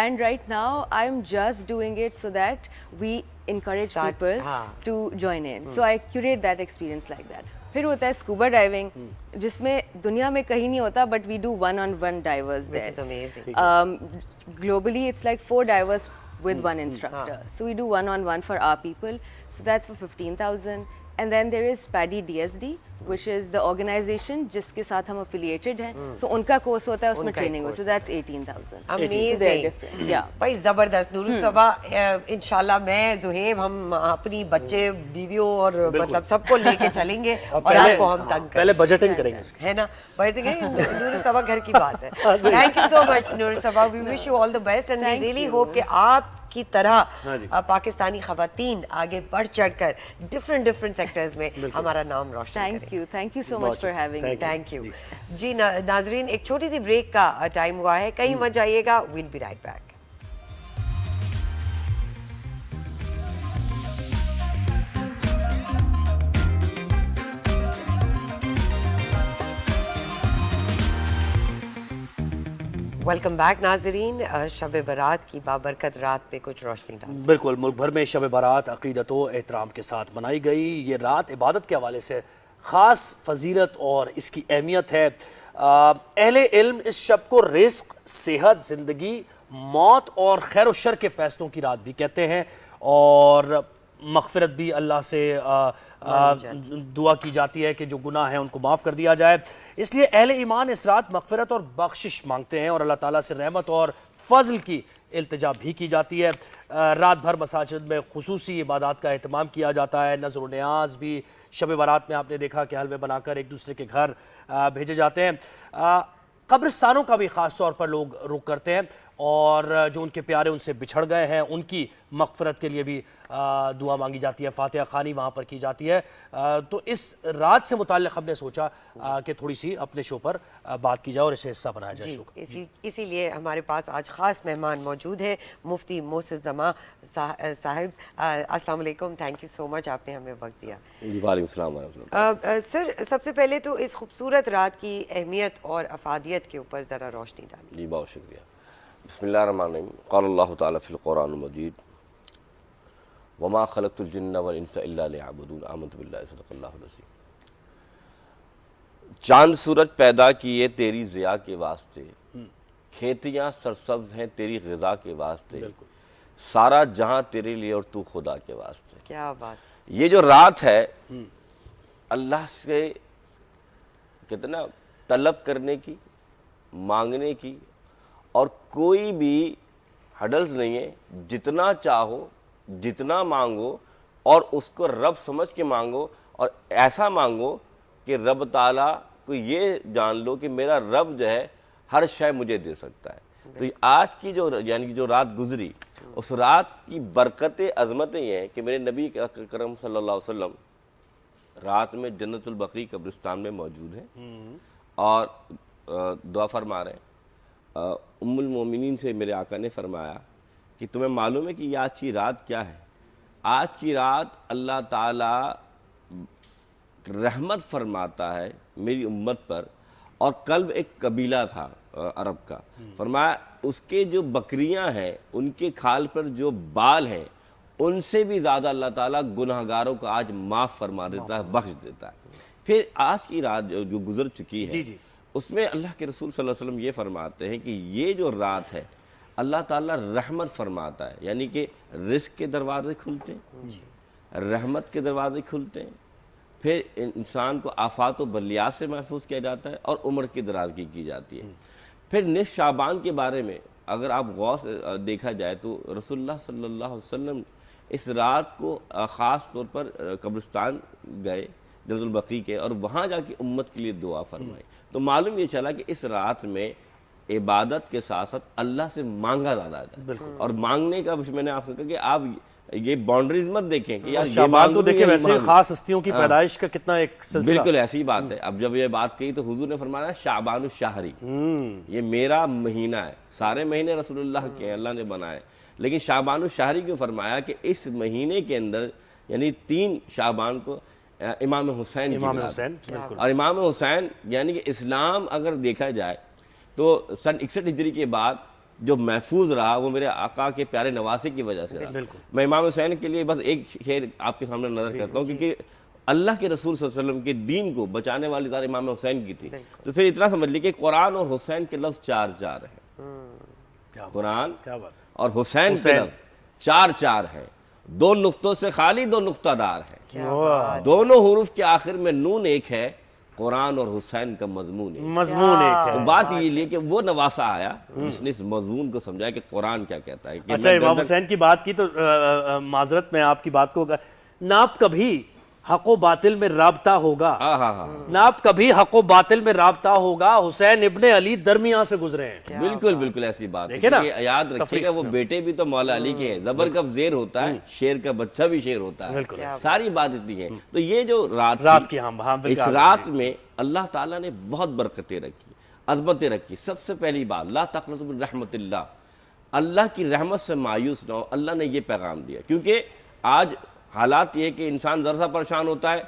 and right now I'm just doing it so that we encourage people to join in. So I curate that experience like that. پھر ہوتا ہے scuba diving, جس میں دنیا میں کہیں نہیں ہوتا, but we do one-on-one divers there. Which is amazing. Globally it's like 4 divers with 1 instructor. So we do one-on-one for our people. So that's for 15,000. And then there is PADI DSD, which is the organization جس کے ساتھ ہم affiliated ہیں. So ان کا course ہوتا ہے, اس میں training ہوتا ہے. So that's 18,000. Amazing. بھائی زبردست. نور صبا, انشاءاللہ میں زہیب ہم اپنی بچے بیویوں اور مطلب سب کو لے کے چلیں گے اور آپ کو ہم تنگ پہلے بجٹنگ کریں گے, ہے نا. نور صبا گھر کی بات ہے. Thank you so much Noor Saba. We wish you all the best and we really hope کہ آپ کی طرح پاکستانی خواتین آگے بڑھ چڑھ کر ڈفرینٹ سیکٹرز میں ہمارا نام روشن کریں. Thank you so much for having me. Thank you. جی ناظرین, ایک چھوٹی سی بریک کا ٹائم ہوا ہے, کہیں مت جائیے گا. We'll be right back. Welcome back ناظرین. شب برات کی بابرکت رات پہ کچھ روشنی ڈال. بالکل, ملک بھر میں شب برات عقیدت و احترام کے ساتھ منائی گئی. یہ رات عبادت کے حوالے سے خاص فضیلت اور اس کی اہمیت ہے. اہل علم اس شب کو رزق, صحت, زندگی, موت اور خیر و شر کے فیصلوں کی رات بھی کہتے ہیں. اور مغفرت بھی اللہ سے دعا کی جاتی ہے کہ جو گناہ ہیں ان کو معاف کر دیا جائے. اس لیے اہل ایمان اس رات مغفرت اور بخشش مانگتے ہیں اور اللہ تعالیٰ سے رحمت اور فضل کی التجا بھی کی جاتی ہے. رات بھر مساجد میں خصوصی عبادات کا اہتمام کیا جاتا ہے. نظر و نیاز بھی شب برات میں آپ نے دیکھا کہ حلوے بنا کر ایک دوسرے کے گھر بھیجے جاتے ہیں. قبرستانوں کا بھی خاص طور پر لوگ رخ کرتے ہیں اور جو ان کے پیارے ان سے بچھڑ گئے ہیں ان کی مغفرت کے لیے بھی دعا مانگی جاتی ہے, فاتحہ خوانی وہاں پر کی جاتی ہے. تو اس رات سے متعلق ہم نے سوچا کہ تھوڑی سی اپنے شو پر بات کی جائے اور اسے حصہ بنایا جائے شو کا. اسی لیے ہمارے پاس آج خاص مہمان موجود ہیں, مفتی موسس زماں صاحب. السلام علیکم, تھینک یو سو مچ, آپ نے ہمیں وقت دیا. وعلیکم السلام ورحمۃ اللہ. سر, سب سے پہلے تو اس خوبصورت رات کی اہمیت اور افادیت کے اوپر ذرا روشنی ڈالیے. جی بہت شکریہ. بسم اللہ الرحمن الرحیم. قال اللہ تعالیٰ فی القرآن المجید وما خلقت الجن والانس الا لیعبدون آمنت باللہ صدق اللہ العظیم. چاند سورج پیدا کیے تیری ضیاء کے واسطے, کھیتیاں سرسبز ہیں تیری غذا کے واسطے, سارا جہاں تیرے لیے اور تو خدا کے واسطے. کیا بات. یہ جو رات ہے اللہ سے کتنا طلب کرنے کی, مانگنے کی, اور کوئی بھی ہڈلز نہیں ہے. جتنا چاہو جتنا مانگو اور اس کو رب سمجھ کے مانگو, اور ایسا مانگو کہ رب تعالیٰ کو یہ جان لو کہ میرا رب جو ہے ہر شے مجھے دے سکتا ہے. تو آج کی جو یعنی کہ جو رات گزری, اس رات کی برکتیں عظمتیں یہ ہیں کہ میرے نبی اکرم صلی اللہ علیہ وسلم رات میں جنت البقیع قبرستان میں موجود ہیں اور دعا فرما رہے ہیں. ام المومنین سے میرے آقا نے فرمایا کہ تمہیں معلوم ہے کہ یہ آج کی رات کیا ہے؟ آج کی رات اللہ تعالیٰ رحمت فرماتا ہے میری امت پر. اور کلب ایک قبیلہ تھا عرب کا, فرمایا اس کے جو بکریاں ہیں ان کے کھال پر جو بال ہیں ان سے بھی زیادہ اللہ تعالیٰ گناہگاروں کو آج معاف فرما دیتا ہے, بخش دیتا ہے. پھر آج کی رات جو گزر چکی ہے اس میں اللہ کے رسول صلی اللہ علیہ وسلم یہ فرماتے ہیں کہ یہ جو رات ہے اللہ تعالیٰ رحمت فرماتا ہے, یعنی کہ رزق کے دروازے کھلتے ہیں, رحمت کے دروازے کھلتے ہیں, پھر انسان کو آفات و بلیات سے محفوظ کیا جاتا ہے اور عمر کی درازگی کی جاتی ہے. پھر نصف شعبان کے بارے میں اگر آپ غور سے دیکھا جائے تو رسول اللہ صلی اللہ علیہ وسلم اس رات کو خاص طور پر قبرستان گئے جنت البقیع کے, اور وہاں جا کے امت کے لیے دعا فرمائی. تو معلوم یہ چلا کہ اس رات میں عبادت کے ساتھ ساتھ اللہ سے مانگا زیادہ ہے. اور مانگنے کا میں نے آپ سے کہا کہ آپ یہ باؤنڈریز مت دیکھیں کہ یار شعبان تو دیکھیں ویسے خاص ہستیوں کی پیدائش کا کتنا ایک سلسلہ. بالکل ایسی بات ہے. اب جب یہ بات کہی تو حضور نے فرمایا شعبان الشہری, یہ میرا مہینہ ہے. سارے مہینے رسول اللہ کے ہیں, اللہ نے بنائے, لیکن شعبان الشہری کیوں فرمایا کہ اس مہینے کے اندر یعنی 3 شعبان کو امام حسین اور امام حسین یعنی کہ اسلام اگر دیکھا جائے تو سن 61 ہجری کے بعد جو محفوظ رہا وہ میرے آقا کے پیارے نواسے کی وجہ سے رہا. میں امام حسین کے لیے بس ایک شعر آپ کے سامنے نظر کرتا ہوں کیونکہ اللہ کے رسول صلی اللہ علیہ وسلم کے دین کو بچانے والی ذات امام حسین کی تھی. تو پھر اتنا سمجھ لیجیے کہ قرآن اور حسین کے لفظ 4 ہیں. قرآن اور حسین کے لفظ 4 ہیں. 2 نقطوں سے خالی 2 نقطہ دار ہیں. دونوں حروف کے آخر میں نون ایک ہے. قرآن اور حسین کا مضمون ایک ہے. تو بات یہ لیے کہ وہ نواسا آیا جس نے اس مضمون کو سمجھایا کہ قرآن کیا کہتا ہے. اچھا, امام حسین کی بات کی تو معذرت میں آپ کی بات کو ناپ کبھی حق و باطل میں رابطہ ہوگا, ناپ کبھی حق و باطل میں رابطہ ہوگا. حسین ابن علی درمیان سے گزرے ہیں. بالکل بالکل ایسی بات ہے. یاد رکھیے گا وہ بیٹے بھی تو مولا علی کے ہیں. زبر کا زیر ہوتا ہے, شیر کا بچہ بھی شیر ہوتا ہے. ساری بات اتنی ہے. تو یہ جو رات کی اس رات میں اللہ تعالیٰ نے بہت برکتیں رکھی, عظمتیں رکھی. سب سے پہلی بات لا تقنطوا من رحمت اللہ, اللہ کی رحمت سے مایوس نہ ہو. اللہ نے یہ پیغام دیا کیونکہ آج حالات یہ کہ انسان ذرا سا پریشان ہوتا ہے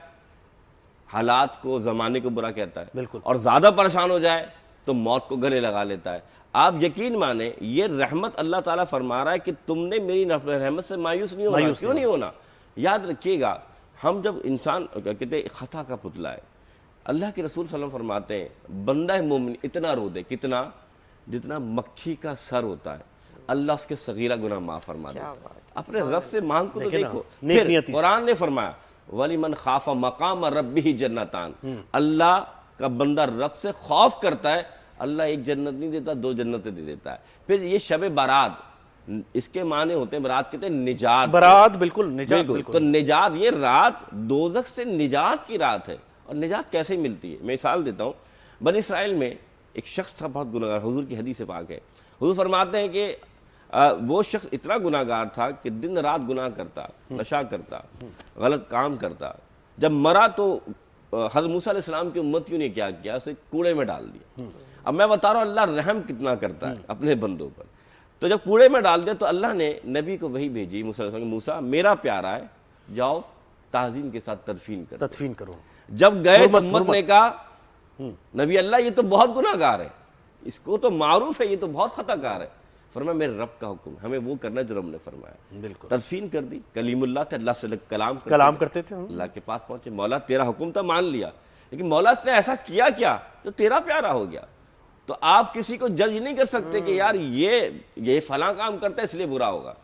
حالات کو زمانے کو برا کہتا ہے, اور زیادہ پریشان ہو جائے تو موت کو گلے لگا لیتا ہے. آپ یقین مانیں یہ رحمت اللہ تعالیٰ فرما رہا ہے کہ تم نے میری رحمت سے مایوس نہیں ہونا. کیوں نہیں ہونا؟ یاد رکھیے گا ہم جب انسان کہتے ہیں خطا کا پتلا ہے, اللہ کے رسول صلی اللہ علیہ وسلم فرماتے ہیں بندہ مومن اتنا رو دے, کتنا جتنا مکھی کا سر ہوتا ہے, اللہ اس کے صغیرہ گناہ معاف فرما دے. اپنے رب سے مانگ کو تو دیکھو. پھر قرآن نے فرمایا وَلِمَنْ خَافَ مَقَامَ رَبِّهِ جَنَّتَانِ, اللہ کا بندہ رب سے خوف کرتا ہے, اللہ ایک جنت نہیں دیتا, 2 جنتیں دے دیتا ہے. پھر یہ شب برات, اس کے معنی ہوتے ہیں, برات کہتے ہیں نجات. برات بالکل نجات. تو نجات, یہ رات دوزخ سے نجات کی رات ہے. اور نجات کیسے ملتی ہے؟ میں مثال دیتا ہوں. بنی اسرائیل میں ایک شخص تھا بہت گناہگار, حضور کی حدیث پاک ہے. حضور فرماتے ہیں کہ وہ شخص اتنا گناہگار تھا کہ دن رات گناہ کرتا, نشہ کرتا, غلط کام کرتا. جب مرا تو حضرت موسیٰ علیہ السلام کی امتیوں نے کیا کیا, اسے کوڑے میں ڈال دیا. اب میں بتا رہا ہوں اللہ رحم کتنا کرتا ہے اپنے بندوں پر. تو جب کوڑے میں ڈال دیا تو اللہ نے نبی کو وہی بھیجی موسیٰ علیہ السلام, موسیٰ میرا پیارا ہے, جاؤ تعظیم کے ساتھ تدفین کرو. جب گئے امت نے کہا نبی اللہ یہ تو بہت گناہگار ہے, اس کو تو معروف ہے, یہ تو بہت خطا کار ہے. فرمایا میرے رب کا حکم, ہمیں وہ کرنا جو رب نے فرمایا. بالکل تدفین کر دی. کلیم اللہ تھے, اللہ سے کلام کرتے تھے. اللہ کے پاس پہنچے, مولا تیرا حکم تھا, مان لیا, لیکن مولا اس نے ایسا کیا کیا جو تیرا پیارا ہو گیا. تو آپ کسی کو جج نہیں کر سکتے کہ یار یہ فلاں کام کرتا ہے اس لیے برا ہوگا.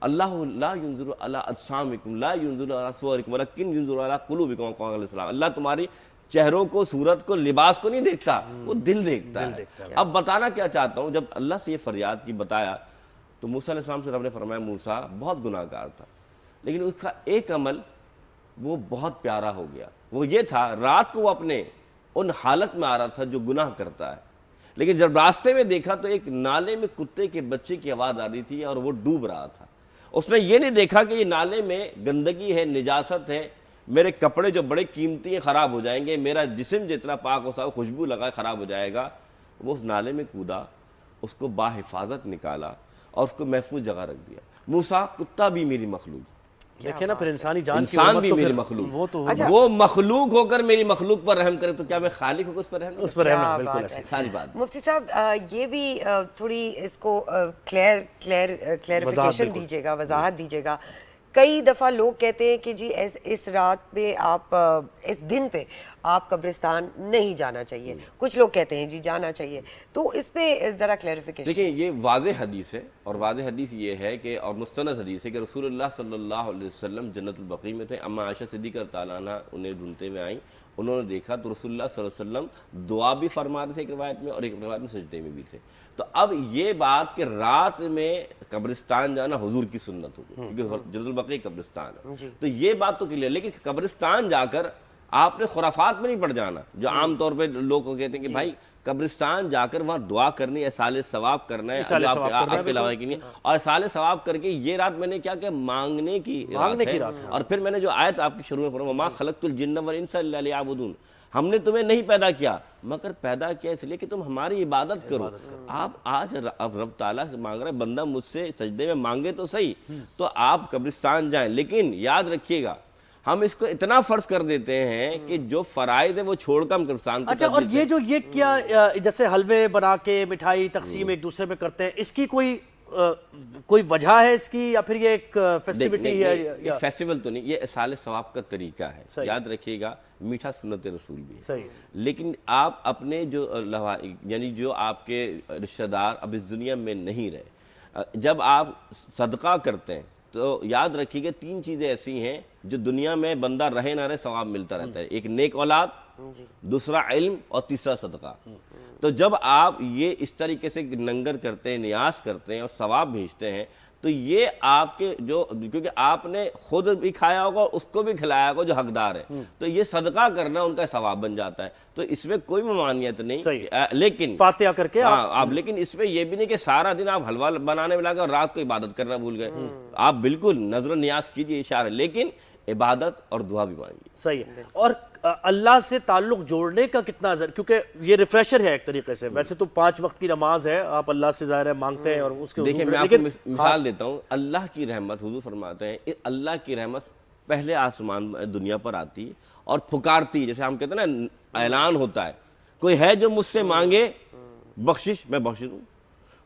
اللہ لا ينظر الى اجسامکم لا ينظر الى صورکم ولکن ينظر الى قلوبکم, قال علیہ السلام. اللہ تمہاری چہروں کو, صورت کو, لباس کو نہیں دیکھتا, وہ دل دیکھتا ہے. اب بتانا کیا چاہتا ہوں, جب اللہ سے یہ فریاد کی بتایا تو موسیٰ علیہ السلام سے رب نے فرمایا موسیٰ بہت گناہگار تھا, لیکن اس کا ایک عمل وہ بہت پیارا ہو گیا. وہ یہ تھا, رات کو وہ اپنے ان حالت میں آ رہا تھا جو گناہ کرتا ہے, لیکن جب راستے میں دیکھا تو ایک نالے میں کتے کے بچے کی آواز آ رہی تھی اور وہ ڈوب رہا تھا. اس نے یہ نہیں دیکھا کہ یہ نالے میں گندگی ہے, نجاست ہے, میرے کپڑے جو بڑے قیمتی ہیں خراب ہو جائیں گے, میرا جسم جتنا پاک ہو سا خوشبو لگا خراب ہو جائے گا. وہ اس نالے میں کودا, اس کو باحفاظت نکالا اور اس کو محفوظ جگہ رکھ دیا. موسیٰ کتا بھی میری مخلوق, دیکھیں نا پھر انسانی جان, انسان بھی میری مخلوق, وہ مخلوق ہو کر میری مخلوق پر رحم کرے تو کیا میں خالق ہو کر اس پر رحم؟ اس پر رحم, بالکل ایسی ساری بات. مفتی صاحب یہ بھی تھوڑی اس کو کلیئرفیکیشن دیجیے گا, وضاحت دیجیے گا. کئی دفعہ لوگ کہتے ہیں کہ جی اس رات پہ آپ, اس دن پہ آپ قبرستان نہیں جانا چاہیے, کچھ لوگ کہتے ہیں جی جانا چاہیے, تو اس پہ ذرا کلیئرفیکیشن. دیکھیں یہ واضح حدیث ہے, اور واضح حدیث یہ ہے کہ, اور مستند حدیث ہے کہ رسول اللہ صلی اللہ علیہ وسلم جنت البقیع میں تھے. اما عائشہ صدیقہ تعالیٰ عنہ انہیں ڈھونڈتے ہوئے آئیں, انہوں نے دیکھا تو رسول اللہ صلی اللہ علیہ وسلم دعا بھی فرما رہے تھے ایک روایت میں, اور ایک روایت میں سجدے میں بھی تھے. تو اب یہ بات کہ رات میں قبرستان جانا حضور کی سنت ہوگی, کیونکہ جنت البقیع قبرستان ہے, تو یہ بات تو کلیئر. لیکن قبرستان جا کر آپ نے خرافات میں نہیں پڑ جانا, جو عام طور پہ لوگ کو کہتے ہیں کہ بھائی قبرستان جا کر وہاں دعا کرنی ہے, احسال ثواب کرنا ہے, آپ کے علاوہ کی نہیں, اور احسال ثواب کر کے یہ رات میں نے کیا کہ مانگنے کی رات ہے. اور پھر میں نے جو آیت آپ کی شروع میں پڑھا, وما خلقت الجن والانس الا لیعبدون, ہم نے تمہیں نہیں پیدا کیا مگر پیدا کیا اس لیے کہ تم ہماری عبادت کرو. آپ آج اب رب تعالیٰ سے مانگ رہے ہیں, بندہ مجھ سے سجدے میں مانگے تو صحیح, تو آپ قبرستان جائیں, لیکن یاد رکھیے گا ہم اس کو اتنا فرض کر دیتے ہیں کہ جو فرائض ہے وہ چھوڑ کر ہم قبرستان کو. اچھا, اور یہ کیا جیسے حلوے بنا کے مٹھائی تقسیم ایک دوسرے میں کرتے ہیں, اس کی کوئی وجہ ہے اس کی, یا پھر یہ ایک فیسٹیوٹی ہے؟ یہ فیسٹیول تو نہیں, یہ احسال ثواب کا طریقہ ہے. یاد رکھیے گا میٹھا سنت رسول بھی ہے, لیکن آپ اپنے جو یعنی جو آپ کے رشتہ دار اب اس دنیا میں نہیں رہے, جب آپ صدقہ کرتے ہیں تو یاد رکھیے گا 3 چیزیں ایسی ہیں جو دنیا میں بندہ رہے نہ رہے ثواب ملتا رہتا ہے. ایک نیک اولاد, دوسرا علم, اور تیسرا صدقہ. تو جب آپ یہ اس طریقے سے ننگر کرتے ہیں, نیاز کرتے ہیں اور ثواب بھیجتے ہیں, تو یہ آپ کے جو, کیونکہ آپ نے خود بھی کھایا ہوگا اس کو بھی کھلایا ہوگا جو حقدار ہے, تو یہ صدقہ کرنا ان کا ثواب بن جاتا ہے. تو اس میں کوئی ممانعت نہیں, لیکن فاتحہ کر کے آپ, لیکن اس میں یہ بھی نہیں کہ سارا دن آپ حلوہ بنانے میں لگے اور رات کو عبادت کرنا بھول گئے. آپ بالکل نظر و نیاز کیجیے, اشارہ, لیکن عبادت اور دعا بھی مانگیے. صحیح ہے. اور اللہ سے تعلق جوڑنے کا کتنا کیونکہ یہ ریفریشر ہے ایک طریقے سے, ویسے تو 5 وقت کی نماز ہے, آپ اللہ سے ظاہر ہے مانگتے ہیں اور اس کے. دیکھیں میں آپ کو مثال دیتا ہوں, اللہ کی رحمت, حضور فرماتے ہیں اللہ کی رحمت پہلے آسمان دنیا پر آتی اور پکارتی, جیسے ہم کہتے ہیں نا اعلان ہوتا ہے, کوئی ہے جو مجھ سے مانگے بخشش میں بخش دوں,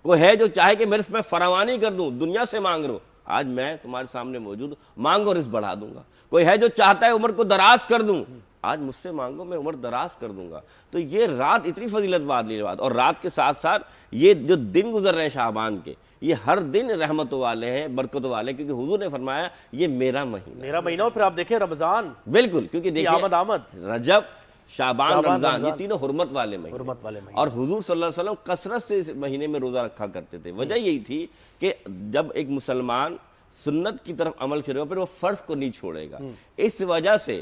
کوئی ہے جو چاہے کہ میرے سے میں فراوانی کر دوں, دنیا سے مانگ رہا ہوں, آج میں تمہارے سامنے موجود ہوں, مانگو رزق بڑھا دوں گا. کوئی ہے جو چاہتا ہے عمر کو دراز کر دوں, آج مجھ سے مانگو میں عمر دراز کر دوں گا. تو یہ رات اتنی فضیلت والی بات, اور رات کے ساتھ ساتھ یہ جو دن گزر رہے ہیں شعبان کے, یہ ہر دن رحمتوں والے ہیں، برکتوں والے ہیں، کیونکہ حضور نے فرمایا یہ میرا مہینہ، میرا مہینہ. اور پھر آپ دیکھیں رمضان، بالکل، کیونکہ دیکھیں آمد رجب، شعبان، رمضان، یہ تینوں حرمت والے مہینے، اور حضور صلی اللہ علیہ وسلم کثرت سے اس مہینے میں روزہ رکھا کرتے تھے. وجہ یہی تھی کہ جب ایک مسلمان سنت کی طرف عمل کرے گا پھر وہ فرض کو نہیں چھوڑے گا. اس وجہ سے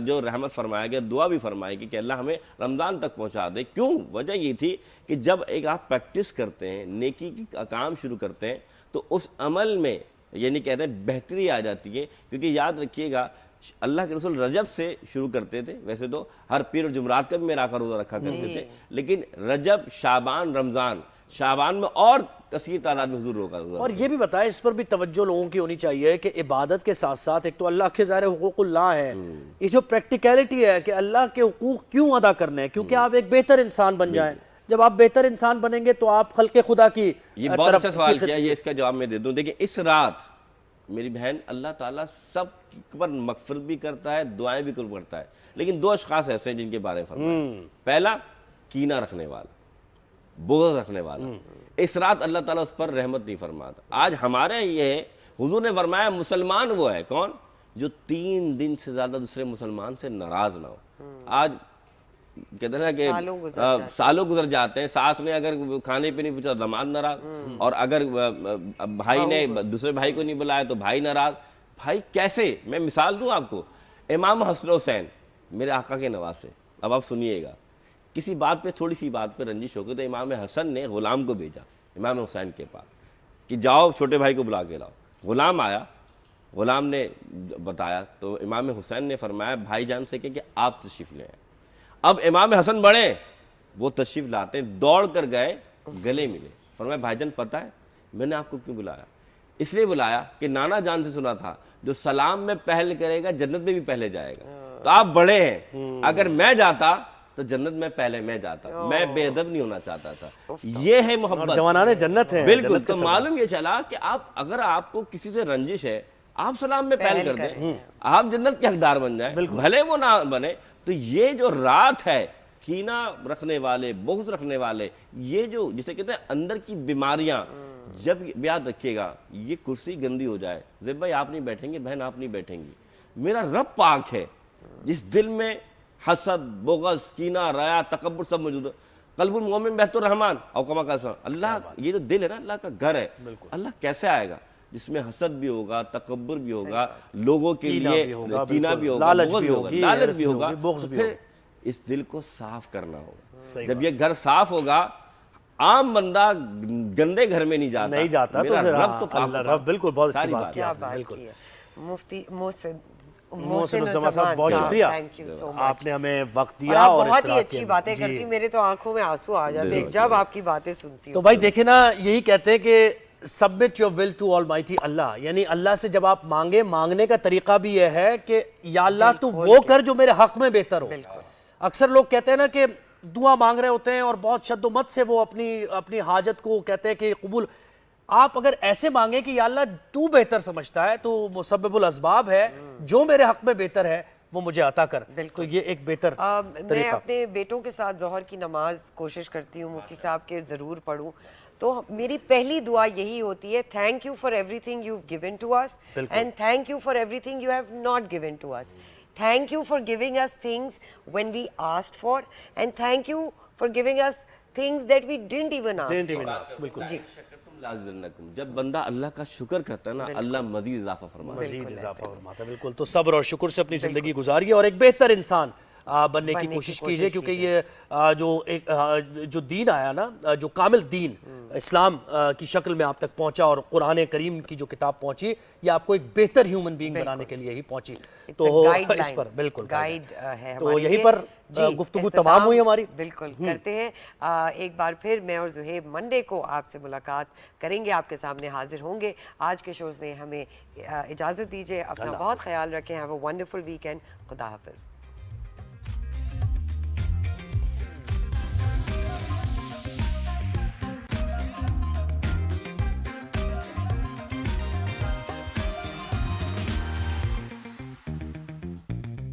جو رحمت فرمایا گیا، دعا بھی فرمائی گئی کہ اللہ ہمیں رمضان تک پہنچا دے. کیوں؟ وجہ یہ تھی کہ جب ایک آپ پریکٹس کرتے ہیں، نیکی کی کام شروع کرتے ہیں، تو اس عمل میں یعنی کہتے ہیں بہتری آ جاتی ہے. کیونکہ یاد رکھیے گا اللہ کے رسول رجب سے شروع کرتے تھے، ویسے تو ہر پیر اور جمعرات کا بھی میرا کا روزہ رکھا کرتے تھے، لیکن رجب، شعبان، رمضان، شعبان میں اور کثیر تعداد میں حضور روزہ. اور یہ بھی بتائیں، اس پر بھی توجہ لوگوں کی ہونی چاہیے کہ عبادت کے ساتھ ساتھ ایک تو اللہ کے ظاہر حقوق اللہ ہے، یہ جو پریکٹیکلٹی ہے کہ اللہ کے حقوق کیوں ادا کرنے ہیں، کیونکہ آپ ایک بہتر انسان بن جائیں. جب آپ بہتر انسان بنیں گے تو آپ خلق خدا کی یہ بہت اچھا سوال کیا، یہ اس کا جواب میں دے دوں. دیکھیں اس رات میری بہن اللہ تعالیٰ سب پر مغفرت بھی کرتا ہے، دعائیں بھی قبول کرتا ہے، لیکن دو اشخاص ایسے ہیں جن کے بارے میں فرمایا. پہلا کینہ رکھنے والا، بغض رکھنے والا، اس رات اللہ تعالیٰ اس پر رحمت نہیں فرماتا. آج ہمارے یہ ہے، حضور نے فرمایا مسلمان وہ ہے کون جو 3 دن سے زیادہ دوسرے مسلمان سے ناراض نہ ہو. آج کہتے ہیں نا کہ سالوں گزر جاتے ہیں، ساس نے اگر کھانے پہ نہیں پوچھا داماد ناراض، اور اگر بھائی نے دوسرے بھائی کو نہیں بلایا تو بھائی ناراض. بھائی کیسے؟ میں مثال دوں آپ کو. امام حسن حسین میرے آقا کے نواسے، اب آپ سنیے گا، کسی بات پہ تھوڑی سی بات پہ رنجش ہو گئی تو امام حسن نے غلام کو بھیجا امام حسین کے پاس کہ جاؤ چھوٹے بھائی کو بلا کے لاؤ. غلام آیا، غلام نے بتایا تو امام حسین نے فرمایا بھائی جان سے کہ آپ تشریف لے آئیں. اب امام حسن بڑے، وہ تشریف لاتے ہیں، دوڑ کر گئے، گلے ملے. فرمایا بھائی جان پتہ ہے میں نے آپ کو کیوں بلایا؟ اس لیے بلایا کہ نانا جان سے سنا تھا جو سلام میں پہل کرے گا جنت میں بھی پہلے جائے گا. تو آپ بڑے ہیں، اگر میں جاتا تو جنت میں پہلے میں جاتا، میں بے ادب نہیں ہونا چاہتا تھا. یہ ہے محبت، جوانان جنت ہے. بالکل. تو معلوم یہ چلا کہ اگر آپ کو کسی سے رنجش ہے آپ سلام میں پہل کر دیں، آپ جنت کے حقدار بن جائیں، بھلے وہ نہ بنے. تو یہ جو رات ہے، کینہ رکھنے والے، بغض رکھنے والے، یہ جو جسے کہتے ہیں اندر کی بیماریاں، جب یاد رکھیے گا یہ کرسی گندی ہو جائے، زیب بھائی آپ نہیں بیٹھیں گے، بہن آپ نہیں بیٹھیں گی، میرا رب پاک ہے جس دل میں حسد، بغض، کینہ، ریا، تکبر سب موجود ہے. قلب المومن بیت الرحمن او کما کا اللہ، یہ جو دل ہے نا اللہ کا گھر ہے. اللہ کیسے آئے گا؟ جس میں حسد بھی ہوگا، تکبر بھی ہوگا، لوگوں کے لیے کینہ بھی ہوگا، لالچ بھی ہوگا، لالچ بھی ہوگا، پھر اس دل کو صاف کرنا ہوگا. جب یہ گھر صاف ہوگا، عام بندہ گندے گھر میں نہیں جاتا. تو رب تو پاک. بالکل، بہت اچھی بات کیا بات کی ہے مفتی محسن الزمان صاحب، بہت شکریہ، آپ نے ہمیں وقت دیا اور بہت ہی اچھی باتیں کرتی. میرے تو آنکھوں میں آنسو آ جاتے ہیں جب آپ کی باتیں سنتی ہوں. تو بھائی دیکھیں نا، یہی کہتے ہیں کہ submit your will to almighty Allah, یعنی اللہ سے جب آپ مانگنے کا طریقہ بھی یہ ہے کہ یا اللہ تو وہ کر جو میرے حق میں بہتر ہو. اکثر لوگ کہتے ہیں نا کہ دعا مانگ رہے ہوتے ہیں اور بہت شد و مت سے وہ اپنی حاجت کو کہتے ہیں کہ قبول. آپ اگر ایسے مانگیں کہ یا اللہ تو بہتر سمجھتا ہے، تو مسبب الاسباب ہے، جو میرے حق میں بہتر ہے وہ مجھے عطا کر. تو یہ ایک بہتر میں اپنے بیٹوں کے ساتھ ظہر کی نماز کوشش کرتی ہوں مفتی صاحب کے ضرور پڑھوں، تو میری پہلی دعا یہی ہوتی ہے thank you for everything you have given to us and thank you for everything you have not given to us. Thank you for giving us things when we asked for, and thank you for giving us things that we didn't even ask for. بالکل. جب بندہ اللہ کا شکر کرتا ہے نا، اللہ مزید اضافہ فرماتا ہے. مزید اضافہ فرماتا ہے. بالکل. تو صبر اور شکر سے اپنی زندگی گزاریے اور ایک بہتر انسان بننے کی کوشش کیجئے، کیونکہ یہ جو دین آیا نا، جو کامل دین اسلام کی شکل میں آپ تک پہنچا اور قرآن کریم کی جو کتاب پہنچی، یہ آپ کو ایک بہتر ہیومن بینگ بنانے کے لیے ہی پہنچی. تو اس پر بالکل گائیڈ ہے. تو یہیں پر گفتگو تمام ہوئی ہماری. بالکل کرتے ہیں. ایک بار پھر میں اور زہیب منڈے کو آپ سے ملاقات کریں گے، آپ کے سامنے حاضر ہوں گے. آج کے شو سے ہمیں اجازت دیجیے، اپنا بہت خیال رکھیں. Have a wonderful weekend. خدا حافظ.